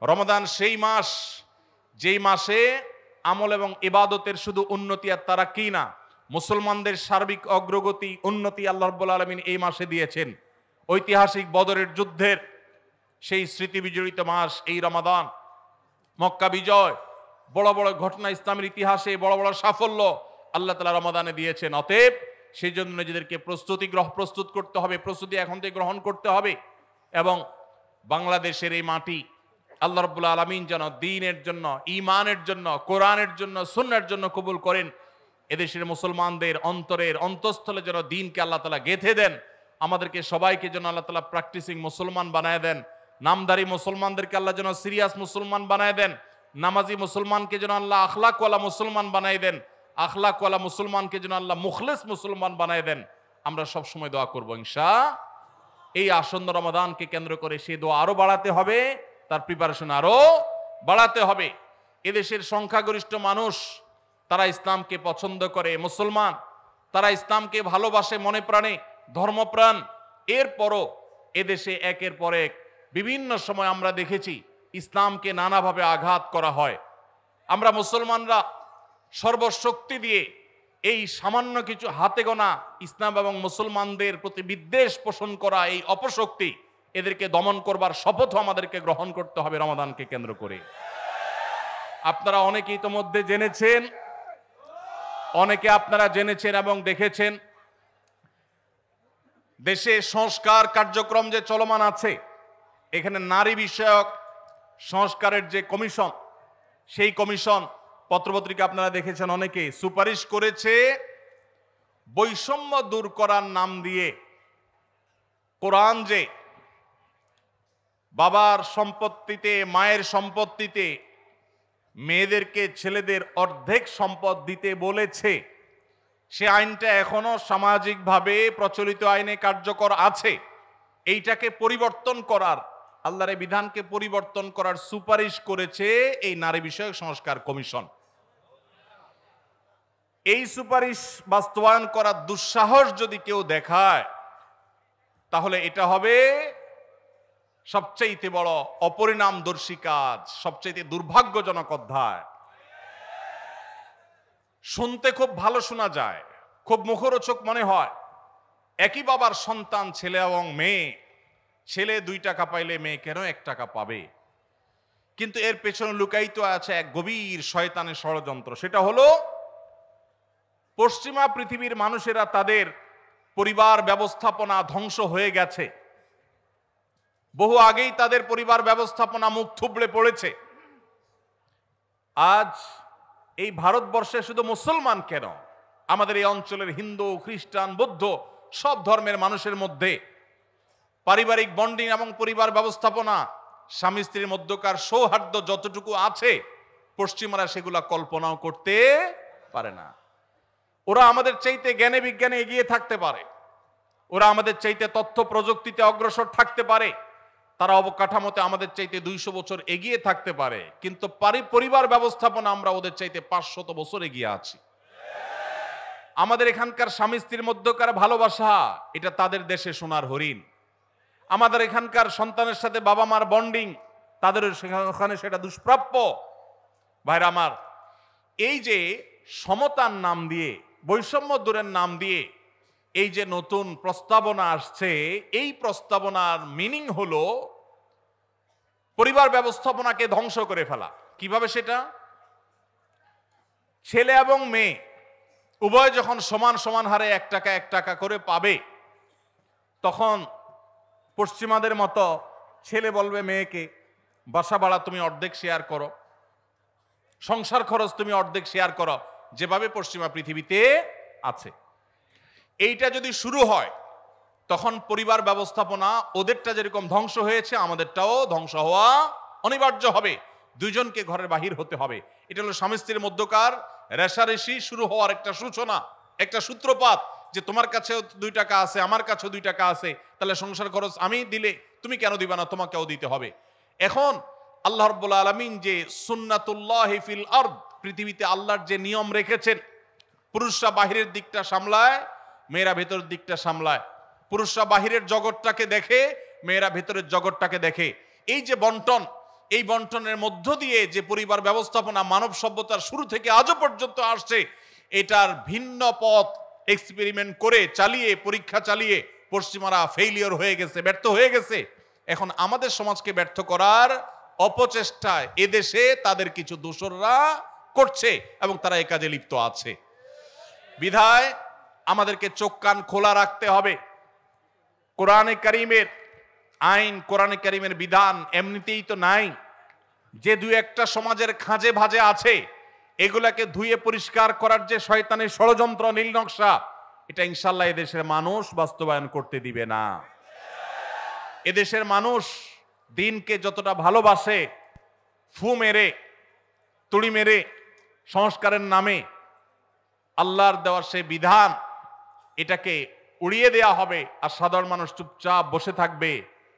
রমাদান সেই মাস যেই মাসে আমল এবং ইবাদতের শুধু উন্নতি আর তারাক্কি না, মুসলমানদের সার্বিক অগ্রগতি, উন্নতি আল্লাহ রাব্বুল আলামিন এই মাসে দিয়েছেন। ঐতিহাসিক বদরের যুদ্ধের সেই স্মৃতি বিজড়িত মাস এই রমাদান। মক্কা বিজয়, বড় বড় ঘটনা ইসলামের ইতিহাসে, বড় বড় সাফল্য আল্লাহ তাআলা রমাদানে দিয়েছেন। অতএব সেই জন্য নিজেদেরকে প্রস্তুত করতে হবে, প্রস্তুতি এখন থেকে গ্রহণ করতে হবে। এবং বাংলাদেশের এই মাটি আল্লাহ রাব্বুল আলামিন যেন দ্বীনের জন্য, ঈমানের জন্য, কোরআনের জন্য, সুন্নাহর জন্য কবুল করেন। এদেশের মুসলমানদের অন্তরের অন্তঃস্থলে যেন দ্বীনকে আল্লাহ তাআলা গেঁথে দেন। আমাদেরকে সবাইকে যেন আল্লাহ তাআলা প্র্যাকটিসিং মুসলমান বানায় দেন। নামধারী মুসলমানদেরকে আল্লাহ যেন সিরিয়াস মুসলমান বানায় দেন। নামাজি মুসলমানকে যেন আল্লাহ আখলাকওয়ালা মুসলমান বানায় দেন। আখলাকওয়ালা মুসলমানকে যেন আল্লাহ মুখলিস মুসলমান বানায় দেন। আমরা সব সময় দোয়া করব ইনশাআল্লাহ। এই আসন্ন রমাদানকে কেন্দ্র করে সেই দোয়া আরো বাড়াতে হবে, তার প্রিপারেশন আরো বাড়াতে হবে। এদেশের সংখ্যাগরিষ্ঠ মানুষ, তারা ইসলামকে পছন্দ করে, মুসলমান, তারা ইসলামকে ভালোবাসে মনে প্রাণে, ধর্মপ্রাণ। এরপরও এদেশে একের পর এক বিভিন্ন সময় আমরা দেখেছি ইসলামকে নানাভাবে আঘাত করা হয়। আমরা মুসলমানরা সর্বশক্তি দিয়ে এই সামান্য কিছু হাতে গোনা ইসলাম এবং মুসলমানদের প্রতি বিদ্বেষ পোষণ করা এই অপশক্তি, এদেরকে দমন করবার শপথও আমাদেরকে গ্রহণ করতে হবে রমাদানকে কেন্দ্র করে। আপনারা অনেকে ইতোমধ্যে জেনেছেন, অনেকে আপনারা জেনেছেন এবং দেখেছেন, দেশে সংস্কার কার্যক্রম যে চলমান আছে, এখানে নারী বিষয়ক সংস্কারের যে কমিশন, সেই কমিশন পত্রপত্রিকা আপনারা দেখেছেন, অনেকে সুপারিশ করেছে বৈষম্য দূর করার নাম দিয়ে কোরআন যে বাবার সম্পত্তিতে, মায়ের সম্পত্তিতে মেয়েদেরকে ছেলেদের অর্ধেক সম্পদ দিতে বলেছে, সে আইনটা এখনো সামাজিকভাবে প্রচলিত আইনে কার্যকর আছে। এইটাকে পরিবর্তন করার, আল্লাহর বিধানকে পরিবর্তন করার সুপারিশ করেছে এই নারী বিষয়ক সংস্কার কমিশন। এই সুপারিশ বাস্তবায়ন করার দুঃসাহস যদি কেউ দেখায়, তাহলে এটা হবে সবচেয়ে বড় অপরিণামদর্শী কাজ, সবচেয়ে দুর্ভাগ্যজনক অধ্যায়। শুনতে খুব ভালো শোনা যায়, খুব মুখরোচক মনে হয়, একই বাবার সন্তান ছেলে এবং মেয়ে, ছেলে 2 টাকা পাইলে মেয়ে কেন 1 টাকা পাবে? কিন্তু এর পেছনে লুকায়িত আছে এক গভীর শয়তানের ষড়যন্ত্র। সেটা হলো পশ্চিমা পৃথিবীর মানুষেরা তাদের পরিবার ব্যবস্থাপনা ধ্বংস হয়ে গেছে, বহু আগেই তাদের পরিবার ব্যবস্থাপনা মুখ থুবড়ে পড়েছে। আজ এই ভারতবর্ষে শুধু মুসলমান কেন, আমাদের এই অঞ্চলের হিন্দু, খ্রিস্টান, বৌদ্ধ সব ধর্মের মানুষের মধ্যে পারিবারিক বন্ডিং এবং পরিবার ব্যবস্থাপনা, স্বামী স্ত্রীর মধ্যকার সৌহার্দ্য যতটুকু আছে, পশ্চিমারা সেগুলা কল্পনাও করতে পারে না। ওরা আমাদের চাইতে জ্ঞানে বিজ্ঞানে এগিয়ে থাকতে পারে, ওরা আমাদের চাইতে তথ্য প্রযুক্তিতে অগ্রসর থাকতে পারে, তারা অবকাঠামোতে আমাদের চাইতে 200 বছর এগিয়ে থাকতে পারে, কিন্তু পরিবার ব্যবস্থাপনা আমরা ওদের চাইতে 500 বছর এগিয়ে আছি। আমাদের এখানকার স্বামী স্ত্রীর মধ্যকার ভালোবাসা, এটা তাদের দেশে সোনার হরিণ। আমাদের এখানকার সন্তানের সাথে বাবা মার বন্ডিং, তাদের ওখানে সেটা দুষ্প্রাপ্য। ভাইরা আমার, এই যে সমতার নাম দিয়ে, বৈষম্য দূরের নাম দিয়ে এই যে নতুন প্রস্তাবনা আসছে, এই প্রস্তাবনার মিনিং হলো পরিবার ব্যবস্থাপনাকে ধ্বংস করে ফেলা। কিভাবে সেটা? ছেলে এবং মেয়ে উভয় যখন সমান সমান হারে 1 টাকা 1 টাকা করে পাবে, তখন পশ্চিমাদের মতো ছেলে বলবে মেয়েকে, বাসা ভাড়া তুমি অর্ধেক শেয়ার করো, সংসার খরচ তুমি অর্ধেক শেয়ার করো, যেভাবে পশ্চিমা পৃথিবীতে আছে। এইটা যদি শুরু হয়, তখন পরিবার ব্যবস্থাপনা ওদেরটা যেরকম ধ্বংস হয়েছে, আমাদেরটাও ধ্বংস হওয়া অনিবার্য হবে। দুইজনকে ঘরের বাহির হতে হবে। এটা হলো স্বামী স্ত্রীর মধ্যকার রেষারেষি শুরু হওয়ার একটা সূচনা, একটা সূত্রপাত, যে তোমার কাছেও 2 টাকা আছে, আমার কাছেও 2 টাকা আছে, তাহলে সংসার খরচ আমি দিলে তুমি কেন দিবা না, তোমাকেও দিতে হবে। এখন আল্লাহ রাব্বুল আলামিন যে সুন্নাতুল্লাহি ফিল আরদ, পৃথিবীতে আল্লাহর যে নিয়ম রেখেছেন, পুরুষরা বাহিরের দিকটা সামলায়, মেয়েরা ভেতরের দিকটা সামলায়। পুরুষরা বাহিরের জগৎটাকে দেখে, মেয়েরা ভেতরের জগৎটাকে দেখে। এই যে বন্টন, এই বন্টনের মধ্য দিয়ে যে পরিবার ব্যবস্থাপনা মানব সভ্যতার শুরু থেকে আজও পর্যন্ত আসছে, এটার ভিন্ন পথ এক্সপেরিমেন্ট করে, চালিয়ে, পরীক্ষা চালিয়ে পশ্চিমারা ফেইলিওর হয়ে গেছে, ব্যর্থ হয়ে গেছে। এখন আমাদের সমাজকে ব্যর্থ করার অপচেষ্টায় এদেশে তাদের কিছু দোসররা করছে এবং তারা এই কাজে লিপ্ত আছে। বিধায় আমাদেরকে চোখ কান খোলা রাখতে হবে। কোরআনে কারীমের আইন, কোরআনে কারীমের বিধান এমনিতেই তো নাই। যে 2-1টা সমাজের খাঁজে ভাজে আছে, এগুলাকে ধুয়ে পরিষ্কার করার যে শয়তানি ষড়যন্ত্র, নীল নকশা, এটা ইনশাআল্লাহ এদেশের মানুষ বাস্তবায়ন করতে দিবে না। এদেশের মানুষ দিনকে যতটা ভালোবাসে, ফু মেরে, তুড়ি মেরে সংস্কারের নামে আল্লাহর দেওয়ার সেই বিধান, এটাকে উড়িয়ে দেয়া হবে আর সাধারণ মানুষ চুপচাপ বসে থাকবে।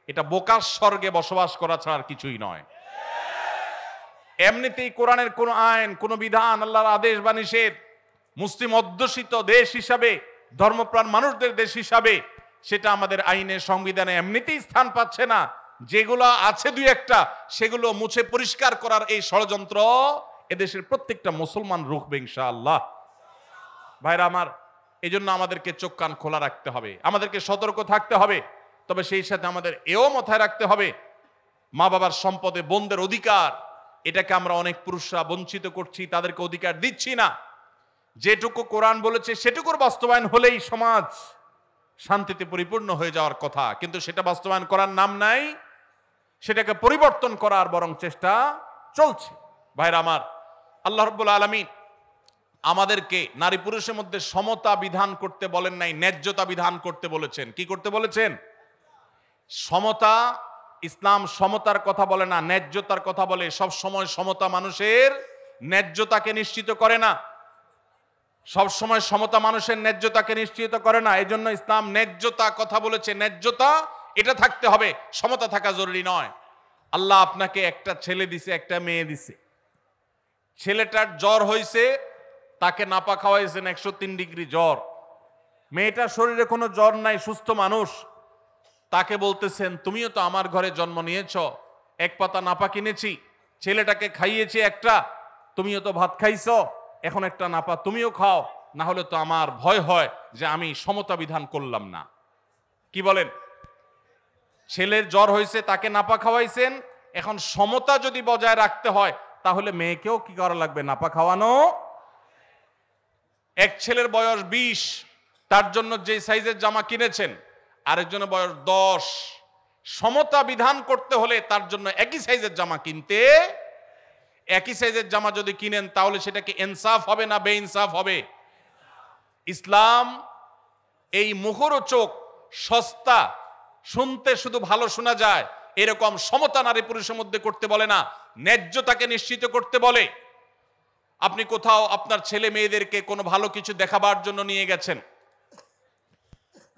এটা বোকার স্বর্গে বসবাস করা ছাড়া আর কিছুই নয়। এমনিতেই কোরআনের কোন আইন, কোন বিধান, আল্লাহর আদেশ বা নিষেধ, মুসলিম অধ্যুষিত দেশ হিসাবে, ধর্মপ্রাণ মানুষদের দেশ হিসাবে, সেটা আমাদের আইনে, সংবিধানে এমনিতেই স্থান পাচ্ছে না। যেগুলো আছে 2-1টা, সেগুলো মুছে পরিষ্কার করার এই ষড়যন্ত্র এদেশের প্রত্যেকটা মুসলমান রুখবে ইনশাআল্লাহ। ভাইরা আমার, এই জন্য আমাদেরকে চোখ কান খোলা রাখতে হবে, আমাদেরকে সতর্ক থাকতে হবে। তবে সেই সাথে আমাদের এও মাথায় রাখতে হবে, মা বাবার সম্পদে বোনদের অধিকার, এটাকে আমরা অনেক পুরুষরা বঞ্চিত করছি, তাদেরকে অধিকার দিচ্ছি না। যেটুকু কোরআন বলেছে সেটুকুর বাস্তবায়ন হলেই সমাজ শান্তিতে পরিপূর্ণ হয়ে যাওয়ার কথা, কিন্তু সেটা বাস্তবায়ন করার নাম নাই, সেটাকে পরিবর্তন করার বরং চেষ্টা চলছে। ভাইরা আমার, আল্লাহ রাব্বুল আলামিন আমাদেরকে নারী পুরুষের মধ্যে সমতা বিধান করতে বলেন নাই, ন্যায্যতা বিধান করতে বলেছেন। কি করতে বলেছেন? সমতা। ইসলাম সমতার কথা বলে না, ন্যায্যতার কথা বলে। সব সময় সমতা মানুষের ন্যায্যতাকে নিশ্চিত করে না, সব সময় সমতা মানুষের ন্যায্যতাকে নিশ্চিত করে না। এই জন্য ইসলাম ন্যায্যতা কথা বলেছে। ন্যায্যতা এটা থাকতে হবে, সমতা থাকা জরুরি নয়। আল্লাহ আপনাকে একটা ছেলে দিছে, একটা মেয়ে দিছে। ছেলেটার জ্বর হয়েছে, তাকে নাপা খাওয়াইছেন 103 ডিগ্রি জ্বর। মেয়েটার শরীরে কোনো জ্বর নাই, সুস্থ মানুষ। তাকে বলতেছেন, তুমিও তো আমার ঘরে জন্ম নিয়েছ, এক পাতা নাপা কিনেছি, ছেলেটাকে খাইয়েছি একটা, তুমিও তো ভাত খাইছ, এখন একটা নাপা তুমিও খাও, না হলে তো আমার ভয় হয় যে আমি সমতা বিধান করলাম না। কি বলেন? ছেলের জ্বর হয়েছে, তাকে নাপা খাওয়াইছেন, এখন সমতা যদি বজায় রাখতে হয় তাহলে মেয়েকেও কি করা লাগবে? নাপা খাওয়ানো। এক ছেলের বয়স 20, তার জন্য যে সাইজের জামা কিনেছেন, আরেকজনের বয়স 10। সমতা বিধান করতে হলে তার জন্য একই সাইজের জামা কিনতে, একই সাইজের জামা যদি কিনেন তাহলে সেটাকে ইনসাফ হবে না বেইনসাফ হবে? ইসলাম এই মুখরোচক, সস্তা, শুনতে শুধু ভালো শোনা যায় এরকম সমতা নারী পুরুষের মধ্যে করতে বলে না, ন্যায্যতাকে নিশ্চিত করতে বলে। আপনি কোথাও আপনার ছেলে মেয়েদেরকে কোনো ভালো কিছু দেখাবার জন্য নিয়ে গেছেন,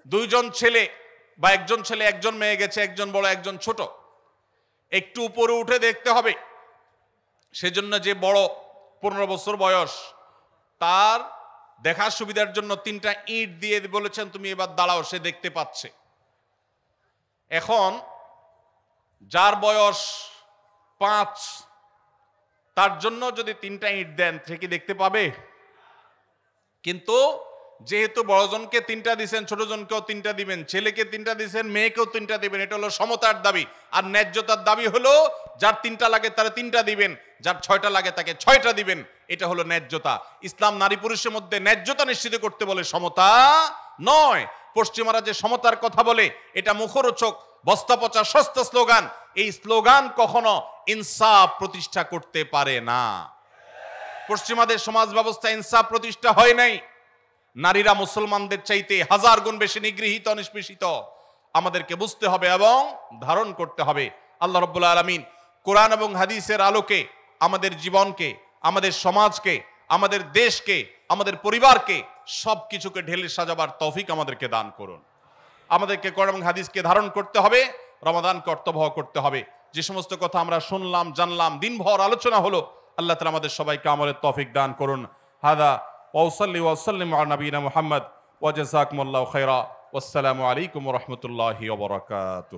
দুইজন ছেলে বা একজন ছেলে একজন মেয়ে গেছে, একজন বড় একজন ছোট, একটু উপরে উঠে দেখতে হবে। সেজন্য যে বড় 15 বছর বয়স, তার দেখার সুবিধার জন্য 3টা ইট দিয়ে বলেছেন, তুমি এবার দাঁড়াও, সে দেখতে পাচ্ছে। এখন যার বয়স 5, তার জন্য যদি 3টা ইট দেন, সে কি দেখতে পাবে? কিন্তু যেহেতু বড়জনকে 3টা দিবেন, ছোটজনকেও 3টা দিবেন, ছেলেকে 3টা দিবেন, মেয়েকেও 3টা দিবেন, এটা হলো সমতার দাবি। আর ন্যায্যতার দাবি হলো যার 3টা লাগে তারা 3টা দিবেন, যার 6টা লাগে তাকে 6টা দিবেন। এটা হলো ন্যায্যতা। ইসলাম নারী পুরুষের মধ্যে ন্যায্যতা নিশ্চিত করতে বলে, সমতা নয়। পশ্চিমারা যে সমতার কথা বলে, এটা মুখরোচক, বস্তা পচা, সস্তা স্লোগান। এই স্লোগান কখনো ইনসাফ প্রতিষ্ঠা করতে পারে না। পশ্চিমাদের সমাজ ব্যবস্থা ইনসাফ প্রতিষ্ঠা হয় নাই। নারীরা মুসলমানদের চাইতে 1000 গুণ বেশি নিগৃহীত, নিষ্পেষিত। আমাদেরকে বুঝতে হবে এবং ধারণ করতে হবে। আল্লাহ রাব্বুল আলামিন কোরআন এবং হাদিসের আলোকে আমাদের জীবনকে, আমাদের সমাজকে, আমাদের দেশকে, আমাদের পরিবারকে, সবকিছুকে ঢেলে সাজাবার তৌফিক আমাদেরকে দান করুন। আমাদেরকে কোরআন এবং হাদিসকে ধারণ করতে হবে, রমাদানকে অর্থবহ করতে হবে। যে সমস্ত কথা আমরা শুনলাম, জানলাম, দিনভর আলোচনা হলো, আল্লাহ তাআলা আমাদের সবাইকে আমলের তৌফিক দান করুন। হাদা ওয়াসাল্লি ওয়াসাল্লিম আলা নবিয়িনা মুহাম্মদ ওয়া জাযাকুমুল্লাহু খাইরা। ওয়াসসালামু আলাইকুম ওয়া রাহমাতুল্লাহি ওয়া বারাকাতুহু।